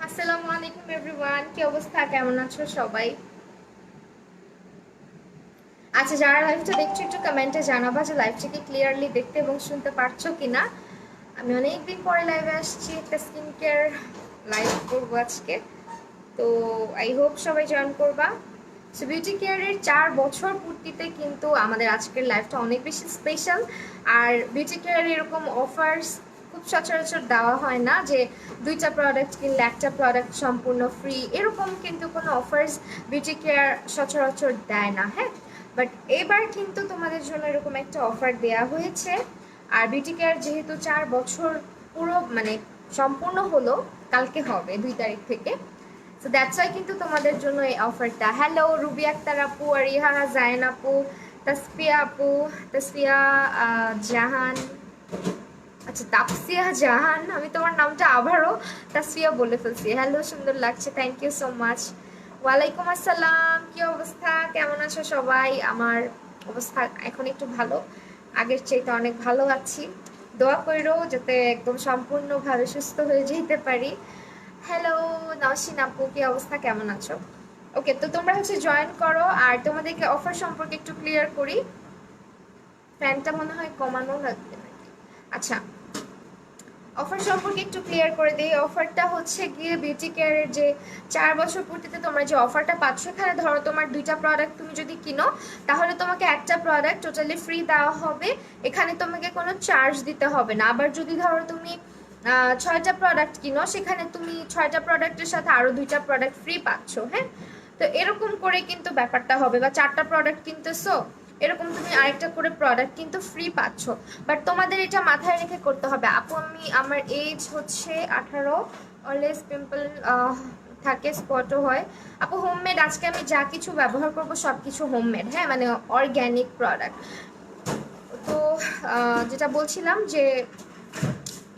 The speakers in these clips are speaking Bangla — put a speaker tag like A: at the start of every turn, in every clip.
A: আসসালামু আলাইকুম এভরিওয়ান, কি অবস্থা, কেমন আছো সবাই? আচ্ছা, যারা লাইভটা দেখছো একটু কমেন্টে জানাবা যে লাইভটাকে ক্লিয়ারলি দেখতে এবং শুনতে পারছো কিনা। আমি অনেকদিন পরে লাইভে আসছি, একটা স্কিন কেয়ার লাইভ করবো আজকে। তো আই হোপ সবাই জয়েন করবা। সো বিউটি কেয়ারের 4 বছর পূর্তিতে কিন্তু আমাদের আজকের লাইভটা অনেক বেশি স্পেশাল। আর বিউটি কেয়ারের এরকম অফার্স খুব সচরাচর দেওয়া হয় না যে 2টা প্রোডাক্ট কিনলে একটা প্রোডাক্ট সম্পূর্ণ ফ্রি, এরকম কিন্তু কোনো অফার্স বিউটি কেয়ার সচরাচর দেয় না। হ্যাঁ, বাট এবার কিন্তু তোমাদের জন্য এরকম একটা অফার দেয়া হয়েছে। আর বিউটি কেয়ার যেহেতু 4 বছর পুরো মানে সম্পূর্ণ হলো, কালকে হবে 2 তারিখ থেকে। সো দ্যাটস ওয়াই কিন্তু তোমাদের জন্য এই অফারটা। হ্যালো রুবি আক্তার আপু, রিহানা জায়ন আপু, তাসফিয়া আপু, তাসফিয়া জাহান, আচ্ছা তাপসিয়া জাহান, আমি তোমার নামটা আবারও তাসফিয়া বলে ফেলছি। হ্যালো, সুন্দর লাগছে, থ্যাংক ইউ সো মাচ। ওয়ালাইকুম আসসালাম, কি অবস্থা, কেমন আছো সবাই? আমার অবস্থা এখন একটু ভালো, আগের চাইতে অনেক ভালো আছি। দোয়া কইরো যাতে একদম সম্পূর্ণভাবে সুস্থ হয়ে যেতে পারি। হ্যালো নওশিন আপু, কি অবস্থা, কেমন আছো? ওকে, তো তোমরা হচ্ছে জয়েন করো। আর তোমাদেরকে অফার সম্পর্কে একটু ক্লিয়ার করি। ফ্যানটা মনে হয় কমানো লাগবে নাকি? আচ্ছা, অফার সম্পর্কে একটু ক্লিয়ার করে দিই। অফারটা হচ্ছে গিয়ে বিউটি কেয়ারের যে 4 বছর পূর্তিতে তোমরা যে অফারটা পাচ্ছ, এখানে ধরো তোমার 2টা প্রোডাক্ট তুমি যদি কিনো, তাহলে তোমাকে একটা প্রোডাক্ট টোটালি ফ্রি দেওয়া হবে। এখানে তোমাকে কোনো চার্জ দিতে হবে না। আবার যদি ধরো তুমি 6টা প্রোডাক্ট কিনো, সেখানে তুমি 6টা প্রোডাক্টের সাথে আরো 2টা প্রোডাক্ট ফ্রি পাচ্ছ। হ্যাঁ, তো এরকম করে কিন্তু ব্যাপারটা হবে। বা 4টা প্রোডাক্ট কিনতেছো, এরকম তুমি আরেকটা করে প্রোডাক্ট কিন্তু ফ্রি পাচ্ছ। বাট তোমাদের এটা মাথায় রেখে করতে হবে। আপু আমার এজ হচ্ছে 18, অলওয়েজ পিম্পল থাকে, স্পটও হয়। আপু হোমমেড, আজকে আমি যা কিছু ব্যবহার করব সব কিছু হোমমেড, হ্যাঁ মানে অর্গ্যানিক প্রোডাক্ট। তো যেটা বলছিলাম যে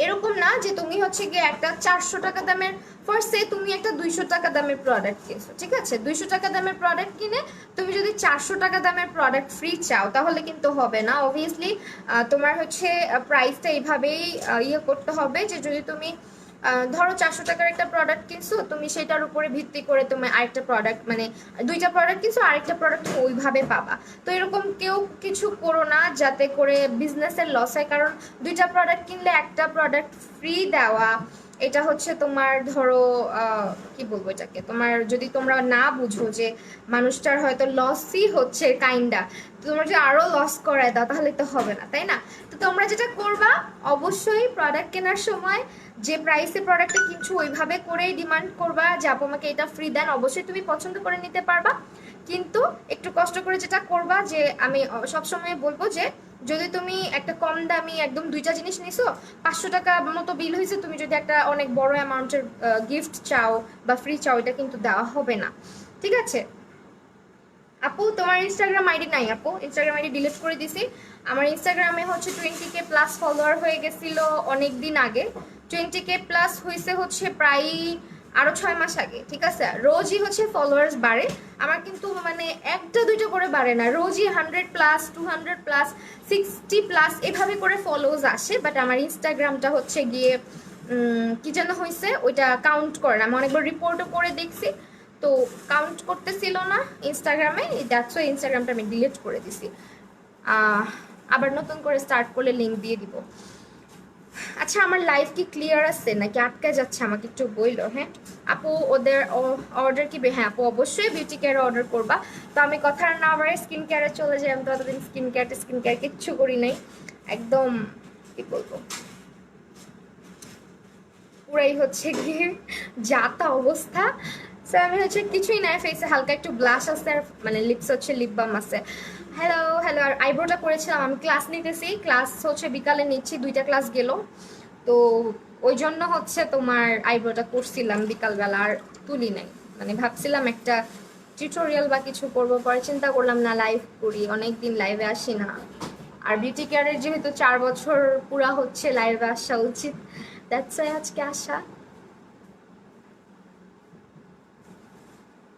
A: এরকম না যে তুমি হচ্ছে গিয়ে একটা 400 টাকা দামের, ফার্স্টে তুমি একটা 200 টাকা দামের প্রোডাক্ট কিনছো, ঠিক আছে? 200 টাকা দামের প্রোডাক্ট কিনে তুমি যদি 400 টাকা দামের প্রোডাক্ট ফ্রি চাও, তাহলে কিন্তু হবে না। অবভিয়াসলি তোমার হচ্ছে প্রাইসটা এইভাবেই ইয়ে করতে হবে যে যদি তুমি ধরো 400 টাকার একটা প্রোডাক্ট কিনছো, তুমি সেটার উপরে ভিত্তি করে তুমি আরেকটা প্রোডাক্ট মানে 2টা প্রোডাক্ট কিনছো, আরেকটা প্রোডাক্ট তুমি ওইভাবে পাবা। তো এরকম কেউ কিছু করো না যাতে করে বিজনেসের লস হয়। কারণ 2টা প্রোডাক্ট কিনলে একটা প্রোডাক্ট ফ্রি দেওয়া, এটা হচ্ছে তোমার ধরো কি বলবো এটাকে, তোমার যদি তোমরা না বুঝো যে মানুষটার হয়তো লসই হচ্ছে কাইন্ডা, তোমরা যদি আরো লস করায় দাও তাহলে তো হবে না, তাই না? তো তোমরা যেটা করবা, অবশ্যই প্রোডাক্ট কেনার সময় যে প্রাইসে প্রোডাক্টটা কিনছো ওইভাবে করেই ডিমান্ড করবা যে আপু আমাকে এটা ফ্রি দেন। অবশ্যই তুমি পছন্দ করে নিতে পারবা, কিন্তু একটু কষ্ট করে যেটা করবা যে আমি সবসময় বলবো যে যদি তুমি একটা কম দামি একদম 2টা জিনিস নিছো, 500 টাকা মতো বিল হয়েছে, তুমি যদি একটা অনেক বড় অ্যামাউন্টের গিফট চাও বা ফ্রি চাও, এটা কিন্তু দেওয়া হবে না, ঠিক আছে? আপু তোমার ইনস্টাগ্রাম আইডি নাই? আপু ইনস্টাগ্রাম আইডি ডিলিট করে দিছি। আমার ইনস্টাগ্রামে হচ্ছে 20K প্লাস ফলোয়ার হয়ে গেছিল অনেক দিন আগে। 20K প্লাস হয়েছে হচ্ছে প্রায় আরো 6 মাস আগে, ঠিক আছে? রোজই হচ্ছে ফলোয়ার্স বাড়ে আমার, কিন্তু মানে একটা 2টা করে বাড়ে না, রোজই 100+, 200+, 60+ এভাবে করে ফলোজ আসে। বাট আমার ইনস্টাগ্রামটা হচ্ছে গিয়ে কি যেন হয়েছে, ওইটা কাউন্ট করে না। আমি অনেকবার রিপোর্টও করে দেখছি, তো কাউন্ট করতেছিল না ইনস্টাগ্রামে। দ্যাটস ওয়াই ইনস্টাগ্রামটা আমি ডিলিট করে দিছি। আবার নতুন করে স্টার্ট করলে লিঙ্ক দিয়ে দিব। আচ্ছা, আমার লাইফ কি ক্লিয়ার আছে নাকি আটকে যাচ্ছে, আমাকে একটু বইলো। হ্যাঁ আপু, ওদের অর্ডার কি? হ্যাঁ আপু, অবশ্যই বিউটি কেয়ার অর্ডার করবা। তো আমি কথা না আবার স্কিন কেয়ারে চলে যাই। আমি তো এতদিন স্কিন কেয়ার কিচ্ছু করি নাই, একদম কি বলবো, পুরাই হচ্ছে গিয়ে যাতা অবস্থা। সো আমি হচ্ছে কিছুই নাই, ফেসে হালকা একটু ব্লাশ আছে, আর মানে লিপস হচ্ছে লিপ বাম আছে। হ্যালো হ্যালো, আর আইব্রোটা করেছিলাম। আমি ক্লাস নিতেছি, ক্লাস হচ্ছে বিকালে নিচ্ছি, 2টা ক্লাস গেল। তো ওই জন্য হচ্ছে তোমার আইব্রোটা করছিলাম বিকালবেলা, আর তুলি নাই। মানে ভাবছিলাম একটা টিউটোরিয়াল বা কিছু করবো, পরে চিন্তা করলাম না, লাইভ করি, অনেকদিন লাইভে আসি না। আর বিউটি কেয়ারের যেহেতু 4 বছর পুরা হচ্ছে, লাইভে আসা উচিত, দ্যাটস ওয়াই আজকে আসা।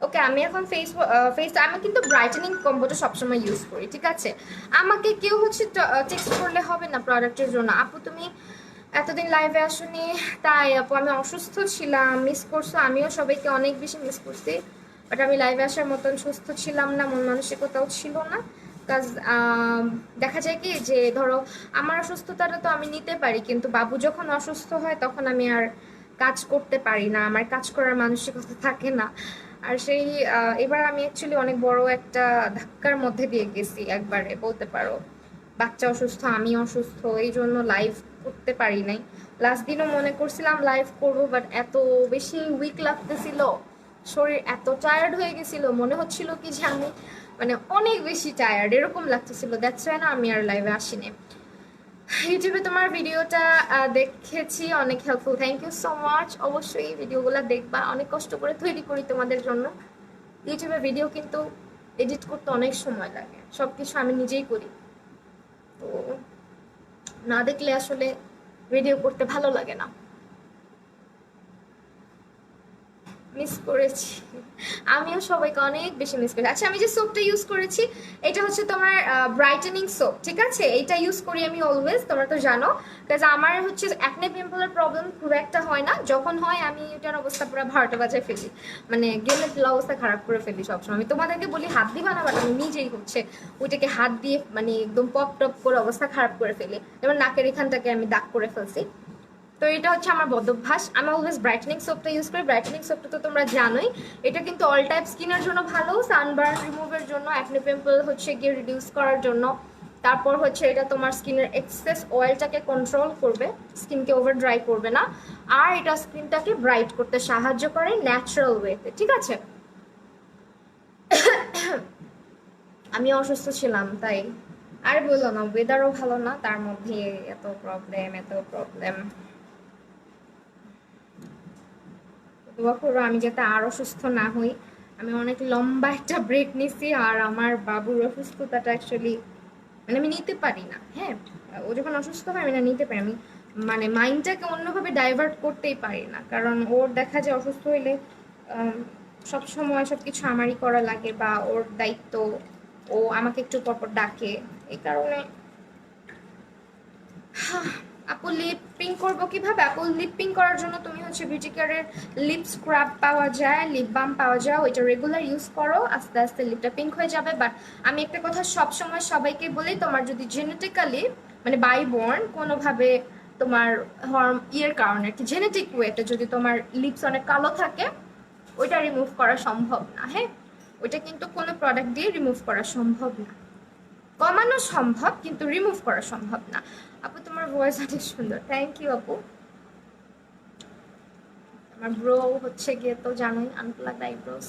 A: ওকে, আমি এখন ফেস আমি কিন্তু ব্রাইটেনিং কম্বোটা সবসময় ইউজ করি, ঠিক আছে? আমাকে কেউ হচ্ছে টেক্সট করলে হবে না প্রোডাক্টের জন্য। আপু তুমি এতদিন লাইভে আসুনি, তাই আপু আমি অসুস্থ ছিলাম, মিস করছো, আমিও সবাইকে অনেক বেশি মিস করছি। বাট আমি লাইভে আসার মতন সুস্থ ছিলাম না, মন মানসিকতাও ছিল না। কাজ দেখা যায় কি যে ধরো আমার অসুস্থতাটা তো আমি নিতে পারি, কিন্তু বাবু যখন অসুস্থ হয় তখন আমি আর কাজ করতে পারি না, আমার কাজ করার মানসিকতা থাকে না। আর সেই এবার আমি অ্যাকচুয়ালি অনেক বড় একটা ধাক্কার মধ্যে দিয়ে গেছি একবারে বলতে পারো। বাচ্চা অসুস্থ, আমি অসুস্থ, এই জন্য লাইভ করতে পারি নাই। লাস্ট দিনও মনে করছিলাম লাইভ করবো, বাট এত বেশি উইক লাগতেছিল, শরীর এত টায়ার্ড হয়ে গেছিল, মনে হচ্ছিল কি যে আমি মানে অনেক বেশি টায়ার্ড এরকম লাগতেছিল, দ্যাটস ওয়াই না আমি আর লাইভে আসিনি। ইউটিউবে তোমার ভিডিওটা দেখেছি, অনেক helpful, thank you so much. অবশ্যই ভিডিওগুলো দেখবা, অনেক কষ্ট করে তৈরি করি তোমাদের জন্য। ইউটিউবে ভিডিও কিন্তু এডিট করতে অনেক সময় লাগে, সব কিছু আমি নিজেই করি, তো না দেখলে আসলে ভিডিও করতে ভালো লাগে না। মিস করেছি, আমিও সবাইকে অনেক বেশি মিস করেছি। আচ্ছা আমি যে সোপটা ইউজ করেছি এটা হচ্ছে তোমার ব্রাইটেনিং সোপ, ঠিক আছে? এইটা ইউজ করি আমি অলওয়েজ, তোমরা তো জানো। কাজ আমার হচ্ছে অ্যাকনে পিম্পলের প্রবলেম খুব একটা হয় না, যখন হয় আমি এটার অবস্থা পুরো ভারটা বাজায় ফেলি, মানে গেলে অবস্থা খারাপ করে ফেলি সবসময়। আমি তোমাদেরকে বলি হাত দিবা না, বাট আমি নিজেই হচ্ছে ওইটাকে হাত দিয়ে মানে একদম পপ টপ করে অবস্থা খারাপ করে ফেলি, যেমন নাকের এখানটাকে আমি দাগ করে ফেলছি। তো এটা হচ্ছে আমার বদভ্যাস, আমি অলওয়েজ ব্রাইটনিং সোপটা ইউজ করি। ব্রাইটনিং সোপটা তো তোমরা জানোই, এটা কিন্তু অল টাইপ স্কিনের জন্য ভালো, সানবার্ন রিমুভের জন্য, অ্যাকনে পিম্পল হচ্ছে গিয়ে রিডিউস করার জন্য। তারপর হচ্ছে এটা তোমার স্কিনের এক্সেস অয়েলটাকে কন্ট্রোল করবে, স্কিনকে ওভার ড্রাই করবে না, আর এটা স্কিনটাকে ব্রাইট করতে সাহায্য করে ন্যাচারাল ওয়েতে, ঠিক আছে? আমি অসুস্থ ছিলাম তাই, আর বললো না, ওয়েদারও ভালো না, তার মধ্যে এত প্রবলেম এত প্রবলেম। দোয়া করো আমি যাতে আর অসুস্থ না হই। আমি অনেক লম্বা একটা ব্রেক নিছি, আর আমার বাবুর অসুস্থতাটা অ্যাকচুয়ালি মানে আমি নিতে পারি না। হ্যাঁ, ও যখন অসুস্থ হয় আমি না নিতে পারি, আমি মানে মাইন্ডটাকে অন্যভাবে ডাইভার্ট করতেই পারি না, কারণ ওর দেখা যায় অসুস্থ হইলে সব সময় সব কিছু আমারই করা লাগে, বা ওর দায়িত্ব, ও আমাকে একটু পরপর ডাকে, এই কারণে। আপু লিপ পিং করবো কিভাবে? আপু লিপ পিং করার জন্য তুমি হচ্ছে বিউটি কেয়ারের লিপ স্ক্রাব পাওয়া যায়, লিপ বাম পাওয়া যায়, ওইটা রেগুলার ইউজ করো, আস্তে আস্তে লিপটা পিঙ্ক হয়ে যাবে। বাট আমি একটা কথা সবসময় সবাইকে বলি, তোমার যদি জেনেটিক্যালি মানে বাই বর্ন কোনোভাবে তোমার ইয়ের কারণে কি জেনেটিক ওয়েতে যদি তোমার লিপস অনেক কালো থাকে, ওইটা রিমুভ করা সম্ভব না। হ্যাঁ, ওইটা কিন্তু কোনো প্রোডাক্ট দিয়ে রিমুভ করা সম্ভব না, কমানো সম্ভব কিন্তু রিমুভ করা সম্ভব না। আপু তোমার ভয়েস অনেক সুন্দর, থ্যাংক ইউ আপু। আমার ব্রো হচ্ছে গিয়ে তো জানোই আনপ্লাগ আইব্রোস,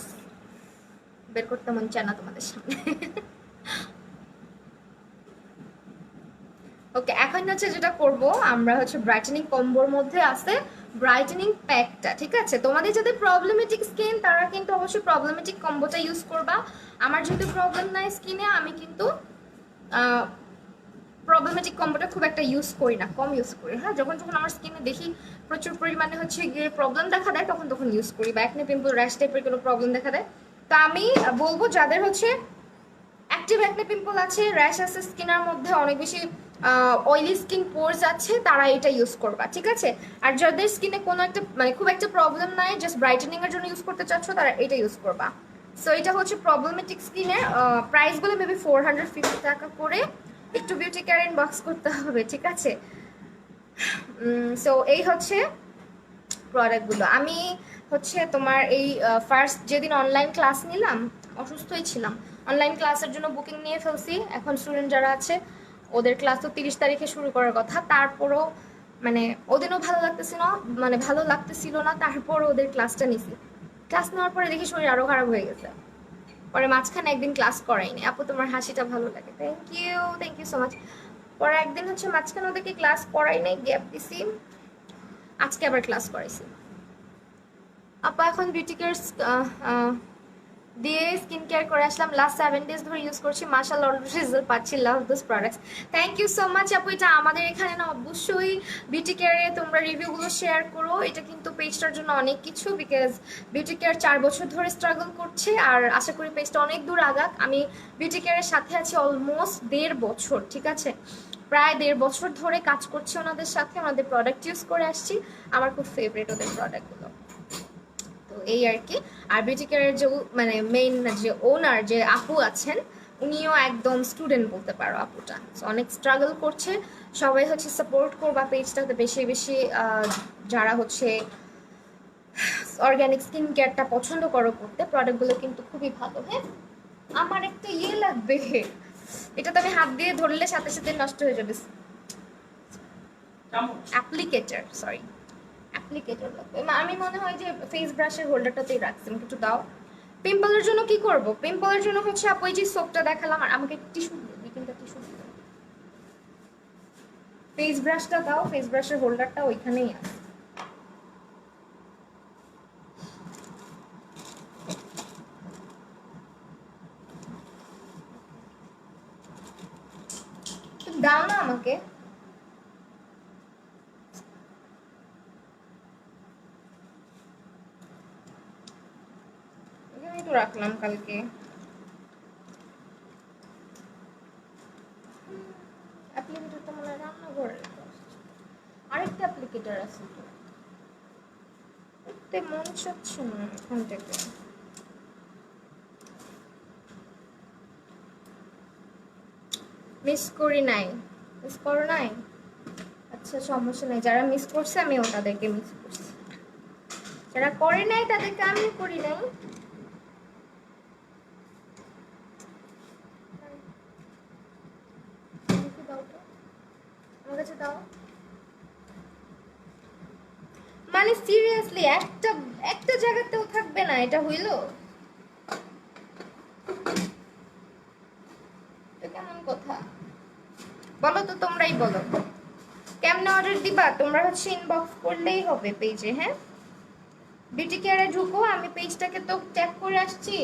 A: বের করতে মন চায় না তোমাদের সামনে। ওকে, এখন হচ্ছে যেটা করব আমরা হচ্ছে ব্রাইটেনিং কম্বোর মধ্যে আছে ব্রাইটেনিং প্যাকটা, ঠিক আছে? তোমাদের যাদের প্রবলেমেটিক স্কিন তারা কিন্তু অবশ্যই প্রবলেমেটিক কম্বোটা ইউজ করবা। আমার যেহেতু প্রবলেম নাই স্কিনে, আমি কিন্তু প্রবলেমেটিক কম্বোটা খুব একটা ইউজ করি না, কম ইউজ করি। হ্যাঁ, যখন যখন আমার স্কিনে দেখি প্রচুর পরিমাণে হচ্ছে গিয়ে প্রবলেম দেখা দেয় তখন তখন ইউজ করি, বা একনে পিম্পল র্যাশ টাইপের কোনো প্রবলেম দেখা দেয়। তো আমি বলবো যাদের হচ্ছে অ্যাক্টিভ একনে পিম্পল আছে, র্যাশ আছে স্কিনের মধ্যে, অনেক বেশি অয়েলি স্কিন পোরস আছে, তারা এটা ইউজ করবা, ঠিক আছে? আর যাদের স্কিনে কোনো একটা মানে খুব একটা প্রবলেম নাই, জাস্ট ব্রাইটেনিং এর জন্য ইউজ করতে চাচ্ছ, তারা এটা ইউজ করবা। সো এটা হচ্ছে প্রবলেমেটিক স্কিনের প্রাইসগুলো মেবি 450 টাকা করে, একটু বিউটি কেয়ার ইনবক্স করতে হবে, ঠিক আছে? সো এই হচ্ছে প্রোডাক্টগুলো। আমি হচ্ছে তোমার এই ফার্স্ট যেদিন অনলাইন ক্লাস নিলাম, অসুস্থই ছিলাম, অনলাইন ক্লাসের জন্য বুকিং নিয়ে ফেলছি। এখন স্টুডেন্ট যারা আছে ওদের ক্লাস তো 30 তারিখে শুরু করার কথা, তারপরও মানে ওদিনও ভালো লাগতেছিল না, মানে ভালো লাগতেছিল না, তারপরও ওদের ক্লাসটা নিছি। ক্লাস নেওয়ার পরে দেখি শরীর আরো খারাপ হয়ে গেছে, পরে মাঝখানে একদিন ক্লাস করাইনি। আপু তোমার হাসিটা ভালো লাগে, থ্যাংক ইউ সো মাচ। পরে একদিন হচ্ছে মাঝখানে ওদেরকে ক্লাস করাই নাই, গ্যাপ দিছি, আজকে আবার ক্লাস করাইছি। আপা এখন বিউটি কেয়ার দিয়ে স্কিন কেয়ার করে আসলাম, লাস্ট 7 ডেজ ধরে ইউজ করছি, মাশাআল্লাহ রেজাল্ট পাচ্ছি, love this products. Thank you so much আপু। এটা আমাদের এখানে না অবশ্যই বিউটি কেয়ারে তোমরা রিভিউগুলো শেয়ার করো, এটা কিন্তু পেজটার জন্য অনেক কিছু, বিকজ বিউটি কেয়ার 4 বছর ধরে স্ট্রাগল করছে, আর আশা করি পেজটা অনেক দূর আগাক। আমি বিউটি কেয়ারের সাথে আছি অলমোস্ট 1.5 বছর, ঠিক আছে? প্রায় 1.5 বছর ধরে কাজ করছি ওনাদের সাথে, ওনাদের প্রোডাক্ট ইউজ করে আসছি। আমার খুব ফেভারিট ওদের প্রোডাক্টগুলো। তো এই আর কি। আর বিউটি কেয়ারের যে মানে মেইন যে ওনার যে আপু আছেন, উনিও একদম স্টুডেন্ট বলতে পারো আপুটা। অনেক স্ট্রাগল করছে। সবাই হচ্ছে সাপোর্ট করবা পেজটাতে বেশি বেশি। যারা হচ্ছে অর্গানিক স্কিন কেয়ারটা পছন্দ করো করতে, প্রোডাক্টগুলো কিন্তু খুবই ভালো। হ্যাঁ, আমার একটা ইয়ে লাগবে, এটা তো আমি হাত দিয়ে ধরলে সাথে সাথে নষ্ট হয়ে যাবে। অ্যাপ্লিকেটর, সরি, অ্যাপ্লিকেটর লাগবে। আমি মনে হয় যে ফেস ব্রাশের হোল্ডারটাতেই রাখছি, আমাকে একটু দাও। পিম্পলের জন্য কি করব? পিম্পলের জন্য হচ্ছে আপু এই যে সোপটা দেখালাম, আর আমাকে টিস্যু দিও, 2-3টা টিস্যু দিও। ফেস ব্রাশটা দাও, ফেস ব্রাশের হোল্ডারটা ওইখানেই আছে। দাও না আমাকে। এখানেই তো রাখলাম কালকে। অ্যাপ্লিকেটর তো মনে হয় রান্নাঘরে রেখে আসছি। আরেকটা অ্যাপ্লিকেটর আছে তো, এতে মন চাচ্ছে না এখান থেকে। মিস করি নাই, মিস করো নাই? আচ্ছা সমস্যা নেই, যারা মিস করছে আমিও তাদেরকে মিস করছি, যারা করে নাই তাদেরকে আমি করি নাই। দাও তো, আমার কাছে দাও। মানে সিরিয়াসলি একটা একটা জায়গাতেও থাকবে না, এটা হইলো? কেমন কথা বলো তো, তোমরাই বলো কেমনে অর্ডার দিবা? তোমরা হচ্ছে ইনবক্স করলেই হবে পেজে। হ্যাঁ, বিউটি কেয়ারে ঢুকো, আমি পেজটাকে তো ট্যাগ করে আসছি,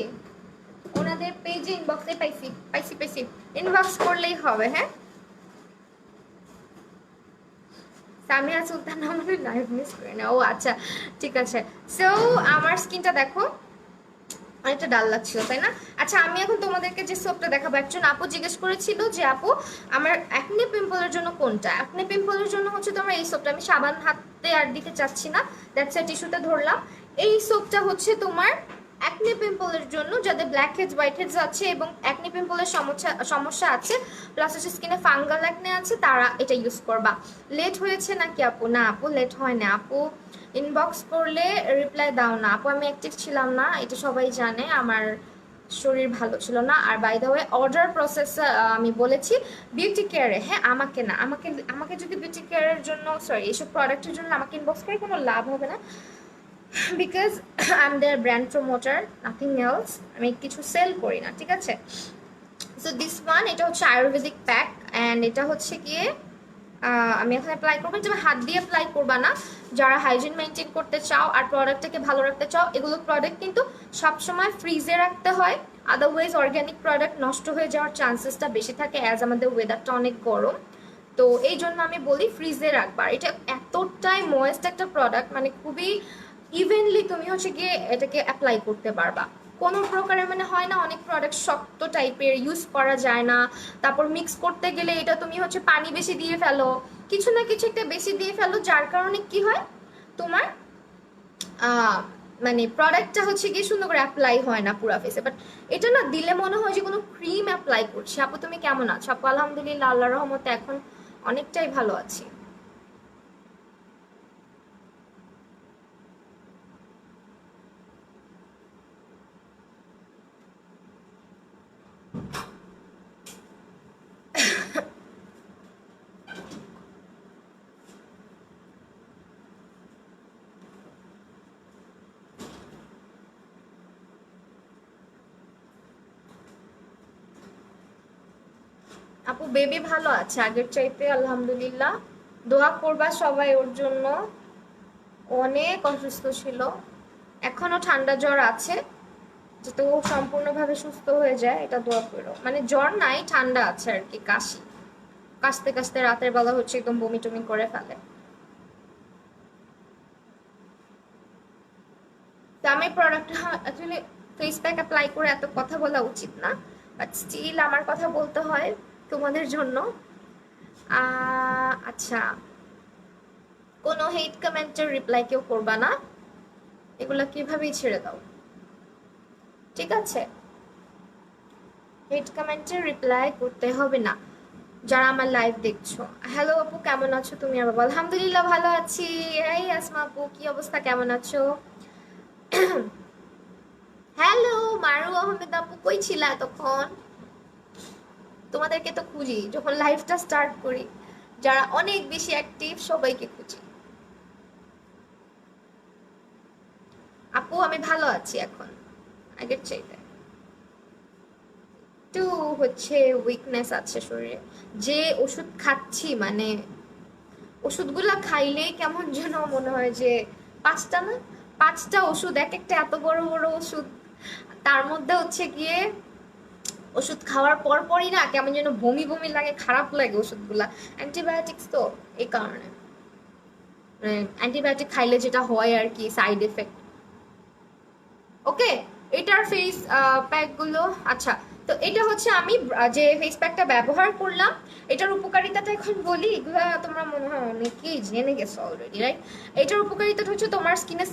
A: ওনাদের পেজে ইনবক্সে পাইছি পাইছি পাইছি, ইনবক্স করলেই হবে। হ্যাঁ, সামিয়া সুলতান আমাদের লাইভ মিস করে না। ও আচ্ছা, ঠিক আছে। সো আমার স্কিনটা দেখো, অনেকটা ডাল লাগছিল তাই না? আচ্ছা, আমি এখন তোমাদেরকে যে সোপটা দেখাবো, একজন আপু জিজ্ঞেস করেছিল যে আপু আমার অ্যাকনে পিম্পলের জন্য কোনটা। অ্যাকনে পিম্পলের জন্য হচ্ছে তোমার এই সোপটা, আমি সাবান হাতে আর দিতে চাচ্ছি না, দ্যাটস এ টিস্যুতে ধরলাম। এই সোপটা হচ্ছে তোমার অ্যাকনে পিম্পলের জন্য, যাদের ব্ল্যাক হেডস হোয়াইট হেডস আছে এবং অ্যাকনে পিম্পলের সমস্যা আছে, প্লাস হচ্ছে স্কিনে ফাঙ্গাল অ্যাকনে আছে, তারা এটা ইউজ করবা। লেট হয়েছে নাকি আপু? না আপু, লেট হয় না আপু, ইনবক্স করলে রিপ্লাই দাও না আপু। আমি অ্যাক্টিভ ছিলাম না, এটা সবাই জানে, আমার শরীর ভালো ছিল না। আর by the way order process আমি বলেছি বিউটি কেয়ারে, হ্যাঁ আমাকে না, আমাকে আমাকে যদি বিউটি কেয়ারের জন্য সরি এইসব প্রোডাক্টের জন্য আমাকে ইনবক্স করে কোনো লাভ হবে না, because I am there brand promoter, nothing else. আমি কিছু সেল করি না, ঠিক আছে? সো দিস ওয়ান, এটা হচ্ছে আয়ুর্বেদিক প্যাক, অ্যান্ড এটা হচ্ছে গিয়ে আমি এখন অ্যাপ্লাই করবো। তুমি হাত দিয়ে অ্যাপ্লাই করবা না, যারা হাইজিন মেনটেন করতে চাও আর প্রোডাক্টটাকে ভালো রাখতে চাও, এগুলো প্রোডাক্ট কিন্তু সবসময় ফ্রিজে রাখতে হয়, আদারওয়াইজ অর্গ্যানিক প্রোডাক্ট নষ্ট হয়ে যাওয়ার চান্সেসটা বেশি থাকে, অ্যাজ আমাদের ওয়েদারটা অনেক গরম। তো এই জন্য আমি বলি ফ্রিজে রাখবার। এটা এতটাই ময়েস্ট একটা প্রোডাক্ট, মানে খুবই ইভেনলি তুমি হচ্ছে গিয়ে এটাকে অ্যাপ্লাই করতে পারবা। কোনো প্রকারের মানে হয় না অনেক প্রোডাক্ট শক্ত টাইপের, ইউজ করা যায় না, তারপর মিক্স করতে গেলে এটা তুমি হচ্ছে পানি বেশি দিয়ে ফেলো, কিছু না কিছু একটা বেশি দিয়ে ফেলো, যার কারণে কি হয় তোমার মানে প্রোডাক্টটা হচ্ছে গিয়ে সুন্দর করে অ্যাপ্লাই হয় না পুরো ফেসে। বাট এটা না দিলে মনে হয় যে কোনো ক্রিম অ্যাপ্লাই করছি। আপু তুমি কেমন আছো? আপু আলহামদুলিল্লাহ, আল্লাহর রহমতে এখন অনেকটাই ভালো আছি। আপু বেবি ভালো আছে আগের চাইতে আলহামদুলিল্লাহ, দোয়া করবা সবাই ওর জন্য, অনেক অসুস্থ ছিল, এখনো ঠান্ডা জ্বর আছে, যাতে ও সম্পূর্ণভাবে সুস্থ হয়ে যায় এটা দোয়া করো। মানে জ্বর নাই, ঠান্ডা আছে আর কি, কাশি, কাশতে কাশতে রাতের বেলা হচ্ছে একদম বমি টমি করে ফেলে। তো আমি প্রোডাক্টটা অ্যাকচুয়ালি ফেস প্যাক অ্যাপ্লাই করে এত কথা বলা উচিত না, বাট স্টিল আমার কথা বলতে হয় তোমাদের জন্য। আচ্ছা, কোনো হেট কমেন্টের রিপ্লাই কেউ করবা না, এগুলা কিভাবেই ছেড়ে দাও, ঠিক আছে? হেট কমেন্টের রিপ্লাই করতে হবে না যারা আমার লাইভ দেখছো। হ্যালো আপু, কেমন আছো তুমি? আর বাবা আলহামদুলিল্লাহ ভালো আছি। এই আসমা আপু, কি অবস্থা, কেমন আছো? হ্যালো মারু আহমেদ আপু, কই ছিলা তখন? তোমাদেরকে তো খুঁজি যখন লাইভটা স্টার্ট করি, যারা অনেক বেশি অ্যাক্টিভ সবাইকে খুঁজি। আপু আমি ভালো আছি এখন, আগের চাইতে। একটু হচ্ছে উইকনেস আছে শরীরে, যে ওষুধ খাচ্ছি মানে ওষুধগুলা খাইলেই কেমন যেন মনে হয় যে পাঁচটা না, পাঁচটা ওষুধ, এক একটা এত বড় বড় ওষুধ, তার মধ্যে হচ্ছে গিয়ে ওষুধ খাওয়ার পর পরই না কেমন যেন বমি বমি লাগে, খারাপ লাগে ওষুধগুলা। অ্যান্টিবায়োটিক্স তো, এই কারণে অ্যান্টিবায়োটিক খাইলে যেটা হয় আর কি, সাইড এফেক্ট। ওকে, এটার ফেস প্যাক গুলো, আচ্ছা। তো এটা হচ্ছে আমি যে ফেস প্যাকটা ব্যবহার করলাম, এটার উপকারিতাটা এখন বলি। এগুলা তোমরা মনে হয় অনেকেই জেনে গেছো অলরেডি, রাইট? এটার উপকারিতাটা হচ্ছে তোমার স্কিনে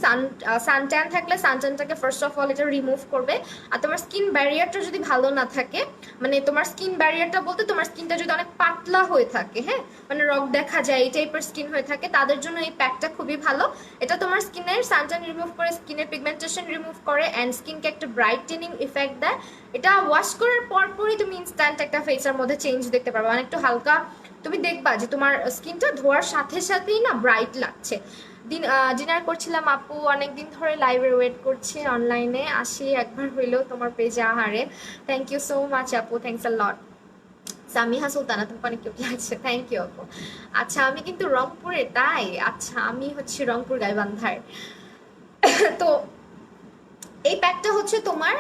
A: সানট্যান থাকলে সানট্যানটাকে ফার্স্ট অফ অল এটা রিমুভ করবে। আর তোমার স্কিন ব্যারিয়ারটা যদি ভালো না থাকে, মানে তোমার স্কিন ব্যারিয়ারটা বলতে তোমার স্কিনটা যদি অনেক পাতলা হয়ে থাকে, হ্যাঁ, মানে রগ দেখা যায় এই টাইপের স্কিন হয়ে থাকে, তাদের জন্য এই প্যাকটা খুবই ভালো। এটা তোমার স্কিনের সানট্যান রিমুভ করে, স্কিনের পিগমেন্টেশন রিমুভ করে, অ্যান্ড স্কিনকে একটা ব্রাইটেনিং ইফেক্ট দেয়। এটা ওয়াশ করার পরপরই তুমি ইনস্ট্যান্ট একটা ফেসের মধ্যে চেঞ্জ দেখতে পারবে, মানে একটু হালকা তুমি দেখবা যে তোমার স্কিনটা ধোয়ার সাথে সাথেই না ব্রাইট লাগছে। ডিনার করছিলাম আপু, অনেকদিন ধরে লাইভে ওয়েট করছি, অনলাইনে আসি একবার হইলেও তোমার পেজে। আহারে, থ্যাংক ইউ সো মাচ আপু, থ্যাংকস আ লট। সামিহা সুলতানা, তোমাকে অনেক কিউট লাগছে, থ্যাংক ইউ আপু। আচ্ছা, আমি কিন্তু রংপুরে, তাই? আচ্ছা, আমি হচ্ছে রংপুর গাইবান্ধার। তো এই প্যাকটা হচ্ছে তোমার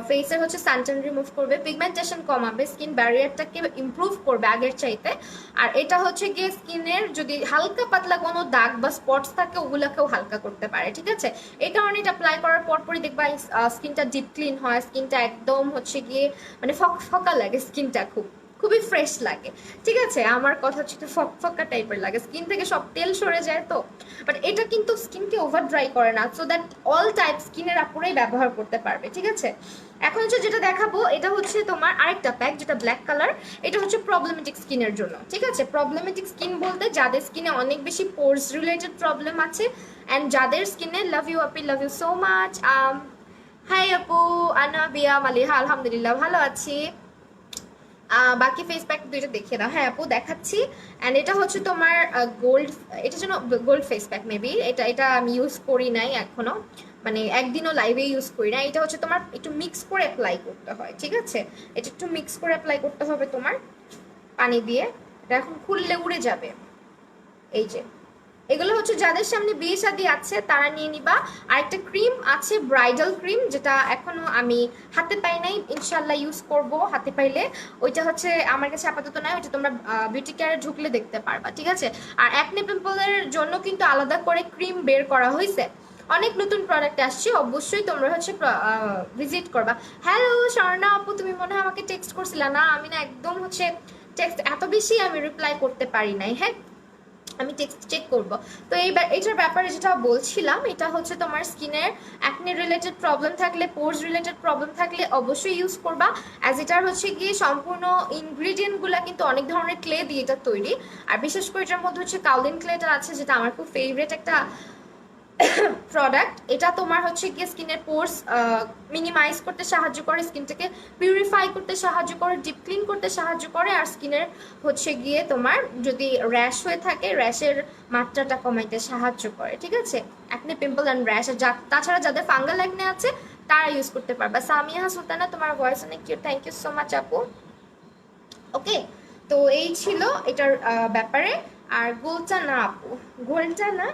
A: ফেসের হচ্ছে সানট্যান রিমুভ করবে, পিগমেন্টেশন কমাবে, স্কিন ব্যারিয়ারটাকে ইমপ্রুভ করবে আগের চাইতে। আর এটা হচ্ছে গিয়ে স্কিনের যদি হালকা পাতলা কোনো দাগ বা স্পটস থাকে ওগুলোকেও হালকা করতে পারে, ঠিক আছে? এই কারণে এটা অ্যাপ্লাই করার পরপরই দেখবা স্কিনটা ডিপ ক্লিন হয়, স্কিনটা একদম হচ্ছে গিয়ে মানে ফকা লাগে, স্কিনটা খুবই ফ্রেশ লাগে, ঠিক আছে? আমার কথা হচ্ছে একটু ফকা টাইপের লাগে, স্কিন থেকে সব তেল সরে যায় তো। বাট এটা কিন্তু স্কিনকে ওভার ড্রাই করে না, সো দ্যাট অল টাইপ স্কিনের আপুরাই ব্যবহার করতে পারবে, ঠিক আছে? এখন হচ্ছে যেটা দেখাবো, এটা হচ্ছে তোমার আরেকটা প্যাক, যেটা ব্ল্যাক কালার। এটা হচ্ছে প্রবলেমেটিক স্কিনের জন্য, ঠিক আছে? প্রবলেমেটিক স্কিন বলতে যাদের স্কিনে অনেক বেশি পোর্স রিলেটেড প্রবলেম আছে, অ্যান্ড যাদের স্কিনে, লাভ ইউ আপি, love you so much. Hi আপু, আনাবিয়া মালিহা, আলহামদুলিল্লাহ ভালো আছি। বাকি ফেস প্যাক দুইটা দেখিয়ে দাও। হ্যাঁ আপু, দেখাচ্ছি। অ্যান্ড এটা হচ্ছে তোমার গোল্ড, এটা যেন গোল্ড ফেস প্যাক মেবি, এটা এটা আমি ইউজ করি নাই এখনো, মানে একদিনও লাইভে ইউজ করি না। এটা হচ্ছে তোমার একটু মিক্স করে অ্যাপ্লাই করতে হয়, ঠিক আছে? এটা একটু মিক্স করে অ্যাপ্লাই করতে হবে তোমার পানি দিয়ে। এটা এখন খুললে উড়ে যাবে। এই যে, এগুলো হচ্ছে যাদের সামনে বিয়ে শাদী আছে তারা নিয়ে নিবা। আর একটা ক্রিম আছে, ব্রাইডাল ক্রিম, যেটা এখনো আমি হাতে পাই নাই, ইনশাল্লাহ ইউজ করব হাতে পাইলে। ওইটা হচ্ছে আমার কাছে আপাতত নাই, ওইটা তোমরা বিউটি কেয়ারে ঢুকলে দেখতে পারবা, ঠিক আছে? আর অ্যাকনে পিম্পলের জন্য কিন্তু আলাদা করে ক্রিম বের করা হয়েছে, অনেক নতুন প্রোডাক্ট আসছে, অবশ্যই তোমরা হচ্ছে ভিজিট করবা। হ্যালো স্বর্ণা আপু, তুমি মনে হয় আমাকে টেক্সট করছিলা না? আমি না একদম হচ্ছে টেক্সট এত বেশি আমি রিপ্লাই করতে পারি নাই, হ্যাঁ, আমি টেক্সট চেক করব। তো এইটার ব্যাপারে যেটা বলছিলাম, এটা হচ্ছে তোমার স্কিনের অ্যাকনে রিলেটেড প্রবলেম থাকলে, পোর্স রিলেটেড প্রবলেম থাকলে অবশ্যই ইউজ করবা। অ্যাজ এটার হচ্ছে গিয়ে সম্পূর্ণ ইনগ্রিডিয়েন্টগুলো কিন্তু অনেক ধরনের ক্লে দিয়ে এটা তৈরি। আর বিশেষ করে এটার মধ্যে হচ্ছে কাউলিন ক্লেটা আছে, যেটা আমার খুব ফেভারিট একটা প্রোডাক্ট। এটা তোমার হচ্ছে গিয়ে স্কিনের পোর্স মিনিমাইজ করতে সাহায্য করে, স্কিনটাকে পিউরিফাই করতে সাহায্য করে, ডিপ ক্লিন করতে সাহায্য করে, আর স্কিনের হচ্ছে গিয়ে তোমার যদি র্যাশ হয়ে থাকে র্যাশের মাত্রাটা কমাইতে সাহায্য করে, ঠিক আছে? অ্যাকনে পিম্পল অ্যান্ড র্যাশ, তাছাড়া যাদের ফাঙ্গাল অ্যাকনে আছে তারা ইউজ করতে পারবা। সামিয়া সুলতানা, তোমার ভয়েস অনেক cute, thank you so much আপু। ওকে, তো এই ছিল এটার ব্যাপারে। আর গোলটা না আপু, গোলটা না,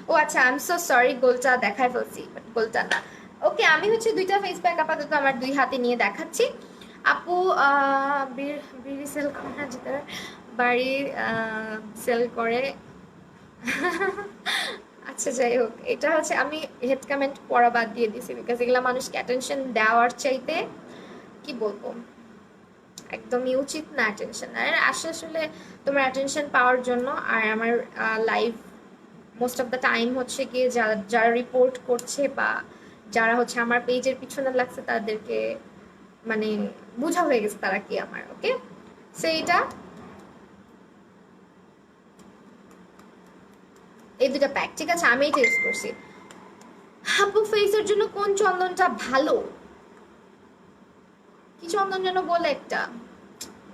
A: ও আচ্ছা, আই এম সো সরি, গোলটা দেখায় ফেলছি, বাট গোলটা না। ওকে, আমি হচ্ছে দুইটা ফেস প্যাক আপাতত আমার দুই হাতে নিয়ে দেখাচ্ছি। আপু বিড়ি সেল করে না, যেটা বাড়ি সেল করে। আচ্ছা যাই হোক, এটা হচ্ছে আমি হেড কমেন্ট পড়া বাদ দিয়ে দিছি, বিকজ এগুলা মানুষকে অ্যাটেনশন দেওয়ার চাইতে কি বলবো, একদমই উচিত না অ্যাটেনশন। আর আসলে তোমার অ্যাটেনশন পাওয়ার জন্য। আর আমার live most of the time হচ্ছে গিয়ে যারা যারা রিপোর্ট করছে বা যারা হচ্ছে আমার পেজের পিছনে লাগছে তাদেরকে মানে বোঝা হয়ে গেছে তারা কি আমার। ওকে, সেইটা এই দুটা প্যাক, ঠিক আছে, আমি এটা ইউজ করছি। হাপু ফেসের জন্য কোন চন্দনটা ভালো? কি চন্দন যেন বলে একটা,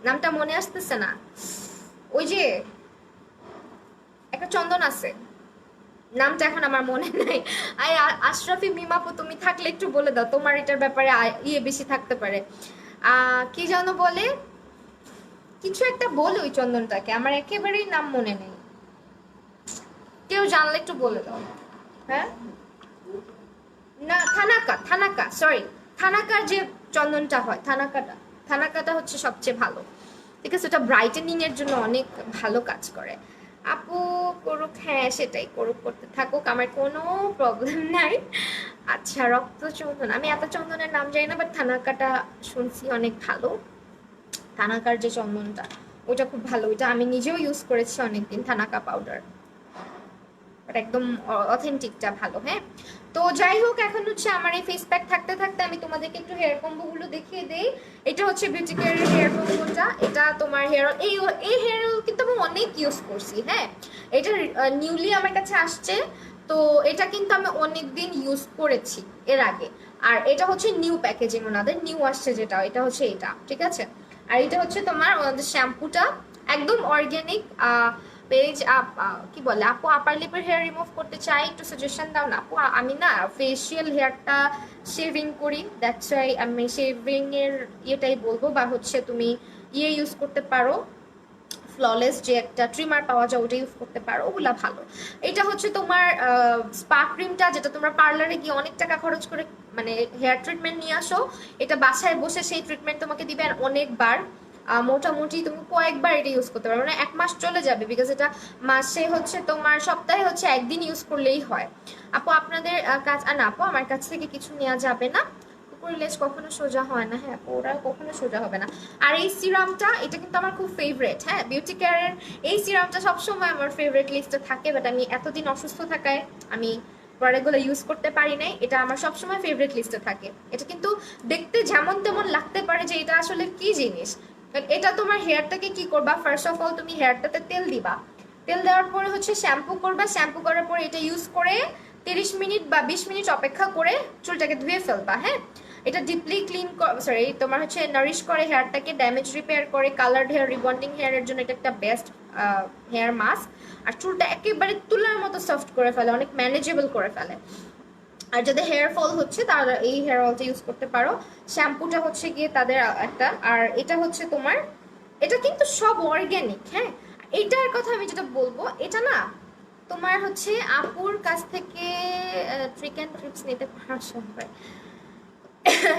A: নামটা মনে আসতেছে না। ওই যে একটা চন্দন আছে, নামটা এখন আমার মনে নাই। আই আশরাফি মিমাপু, তুমি থাকলে একটু বলে দাও, তোমার এটার ব্যাপারে ইয়ে বেশি থাকতে পারে। কি যেন বলে, কিছু একটা বলে ওই চন্দনটাকে, আমার একেবারেই নাম মনে নেই। কেউ জানলে একটু বলে দাও। হ্যাঁ, না থানাকা, থানাকা, সরি, থানাকার যে চন্দনটা হয়, থানাকাটা, থানাকাটা হচ্ছে সবচেয়ে ভালো। ঠিক আছে, ওটা ব্রাইটেনিং এর জন্য অনেক ভালো কাজ করে। আপু করুক, হ্যাঁ সেটাই করুক, করতে থাকুক, আমার কোনো প্রবলেম নাই। আচ্ছা, রক্ত চন্দন, আমি এত চন্দনের নাম জানি না, বাট থানাকাটা শুনছি অনেক ভালো। থানাকার যে চন্দনটা, ওটা খুব ভালো, ওইটা আমি নিজেও ইউজ করেছি অনেকদিন, থানাকা পাউডার, একদম অথেন্টিকটা ভালো। হ্যাঁ, তো যাই হোক, এখন হচ্ছে আমার এই ফেস প্যাক থাকতে থাকতে আমি তোমাদেরকে একটু হেয়ার কম্বো গুলো দেখিয়ে দেই। এটা হচ্ছে বিউটি কেয়ারের হেয়ার কম্বোটা, এটা তোমার হেয়ার এই এই হেয়ার অয়েল কিন্তু আমি অনেক ইউজ করছি। হ্যাঁ, এটা নিউলি আমার কাছে আসছে, তো এটা কিন্তু আমি অনেক দিন ইউজ করেছি এর আগে। আর এটা হচ্ছে নিউ প্যাকেজিং, ওনাদের নিউ আসছে যেটা, এটা হচ্ছে এটা, ঠিক আছে। আর এটা হচ্ছে তোমার ওনাদের শ্যাম্পুটা, একদম অর্গ্যানিক। পেজ আপ, কি বলে আপু, আপার লিপের হেয়ার রিমুভ করতে চাই, একটু সাজেশন দাও না আপু। আমি না ফেসিয়াল হেয়ারটা শেভিং করি, দ্যাটস ওয়াই আমি শেভিং এর ইয়েটাই বলবো। বা হচ্ছে তুমি ইয়ে ইউজ করতে পারো, ফ্ললেস যে একটা ট্রিমার পাওয়া যায়, ওটা ইউজ করতে পারো, ওগুলা ভালো। এটা হচ্ছে তোমার স্পা ক্রিমটা, যেটা তোমরা পার্লারে গিয়ে অনেক টাকা খরচ করে মানে হেয়ার ট্রিটমেন্ট নিয়ে আসো, এটা বাসায় বসে সেই ট্রিটমেন্ট তোমাকে দিবে। আর অনেকবার, মোটামুটি তুমি কয়েকবার এটা ইউজ করতে পারো, মানে 1 মাস চলে যাবে, বিকজ এটা মাসে হচ্ছে তোমার সপ্তাহে হচ্ছে একদিন ইউজ করলেই হয়। আপু আপনাদের কাজ, না আপু আমার কাছ থেকে কিছু নেওয়া যাবে না, কুকুরের লেজ কখনো সোজা হয় না। হ্যাঁ, ওরা কখনো সোজা হবে না। আর এই সিরামটা, এটা কিন্তু আমার খুব ফেভারিট। হ্যাঁ, বিউটি কেয়ারের এই সিরামটা সবসময় আমার ফেভারিট লিস্টে থাকে, বাট আমি এতদিন অসুস্থ থাকায় আমি প্রোডাক্টগুলো ইউজ করতে পারি নাই। এটা আমার সবসময় ফেভারিট লিস্টে থাকে। এটা কিন্তু দেখতে যেমন তেমন লাগতে পারে যে এটা আসলে কি জিনিস, এটা তোমার হেয়ারটাকে কি করবা, ফার্স্ট অফ অল তুমি হেয়ারটাতে তেল দিবা, তেল দেওয়ার পরে হচ্ছে শ্যাম্পু করবা, শ্যাম্পু করার পরে এটা ইউজ করে 30 মিনিট বা 20 মিনিট অপেক্ষা করে চুলটাকে ধুয়ে ফেলবা। হ্যাঁ, এটা ডিপলি ক্লিন, সরি তোমার হচ্ছে নারিশ করে হেয়ারটাকে, ড্যামেজ রিপেয়ার করে, কালার্ড হেয়ার, রিবন্ডিং হেয়ারের জন্য এটা একটা বেস্ট হেয়ার মাস্ক। আর চুলটা একেবারে তুলার মতো সফট করে ফেলে, অনেক ম্যানেজেবল করে ফেলে। আর যাদের হেয়ার ফল হচ্ছে তারা এই হেয়ার অয়েলটা ইউজ করতে পারো। শ্যাম্পুটা হচ্ছে গিয়ে তাদের একটা, আর এটা হচ্ছে তোমার, এটা কিন্তু সব অর্গ্যানিক। হ্যাঁ, এটার কথা আমি যেটা বলবো, এটা না তোমার হচ্ছে আপুর কাছ থেকে ট্রিক অ্যান্ড ট্রিপস নিতে পারো সবাই।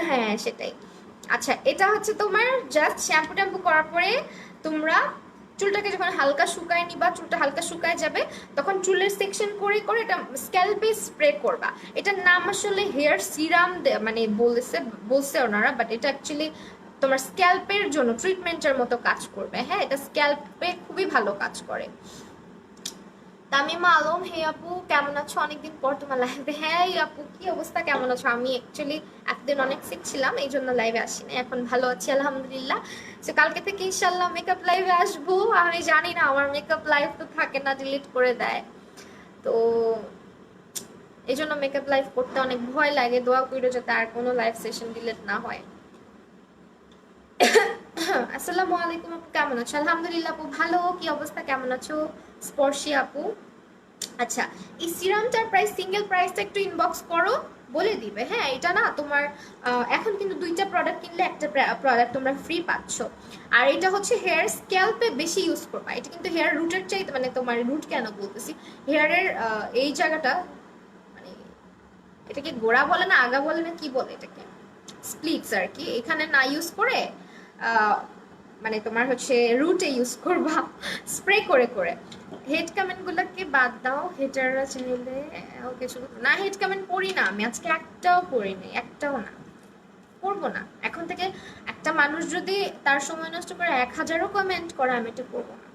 A: হ্যাঁ সেটাই। আচ্ছা, এটা হচ্ছে তোমার জাস্ট শ্যাম্পু ট্যাম্পু করার পরে তোমরা চুলটাকে যখন হালকা শুকায় নিবা, চুলটা হালকা শুকায় যাবে, তখন চুলের সেকশন করে করে এটা স্ক্যাল্পে স্প্রে করবা। এটার নাম আসলে হেয়ার সিরাম মানে বলছে ওনারা, বাট এটা অ্যাকচুয়ালি তোমার স্ক্যাল্পের জন্য ট্রিটমেন্টের মতো কাজ করবে। হ্যাঁ, এটা স্ক্যাল্পে খুবই ভালো কাজ করে। তামিমা আলম, হে আপু কেমন আছো, অনেকদিন পর তোমার লাইভে। হ্যাঁ আপু, কি অবস্থা, কেমন আছো? আমি অ্যাকচুয়ালি এতদিন অনেক সিক ছিলাম, এই জন্য লাইভে আসিনি, এখন ভালো আছি আলহামদুলিল্লাহ। তো কালকে থেকে ইনশাল্লাহ মেকআপ লাইভে আসবো। আমি জানি না, আমার মেকআপ লাইভ তো থাকে না, ডিলিট করে দেয়, তো এই জন্য মেকআপ লাইভ করতে অনেক ভয় লাগে। দোয়া কইরো যাতে আর কোনো লাইভ সেশন ডিলিট না হয়। আসসালামু আলাইকুম আপু, কেমন আছো? আলহামদুলিল্লাহ আপু ভালো, কি অবস্থা, কেমন আছো স্পর্শী আপু? আচ্ছা, এই সিরামটার প্রাইস, সিঙ্গেল প্রাইসটা একটু ইনবক্স করো, বলে দিবে। হ্যাঁ, এটা না তোমার এখন কিন্তু 2টা প্রোডাক্ট কিনলে একটা প্রোডাক্ট তোমরা ফ্রি পাচ্ছ। আর এটা হচ্ছে হেয়ার স্ক্যাল্পে বেশি ইউজ করবা, এটা কিন্তু হেয়ার রুটের চাইতে, মানে তোমার রুট কেন বলতেছি, হেয়ারের এই জায়গাটা, মানে এটাকে গোড়া বলে না আগা বলে না কি বলে এটাকে, স্প্লিটস আর কি, এখানে না ইউজ করে আহ, মানে তোমার হচ্ছে রুটে ইউজ করবা, স্প্রে করে করে। হেড কমেন্ট গুলোকে বাদ দাও, হেটাররা চাইলে কিছু না। হেড কমেন্ট পড়ি না আমি আজকে, একটাও পড়িনি, একটাও না। করবো না এখন থেকে। একটা মানুষ যদি তার সময় নষ্ট করে 1000ও কমেন্ট করে, আমি এটা করবো না।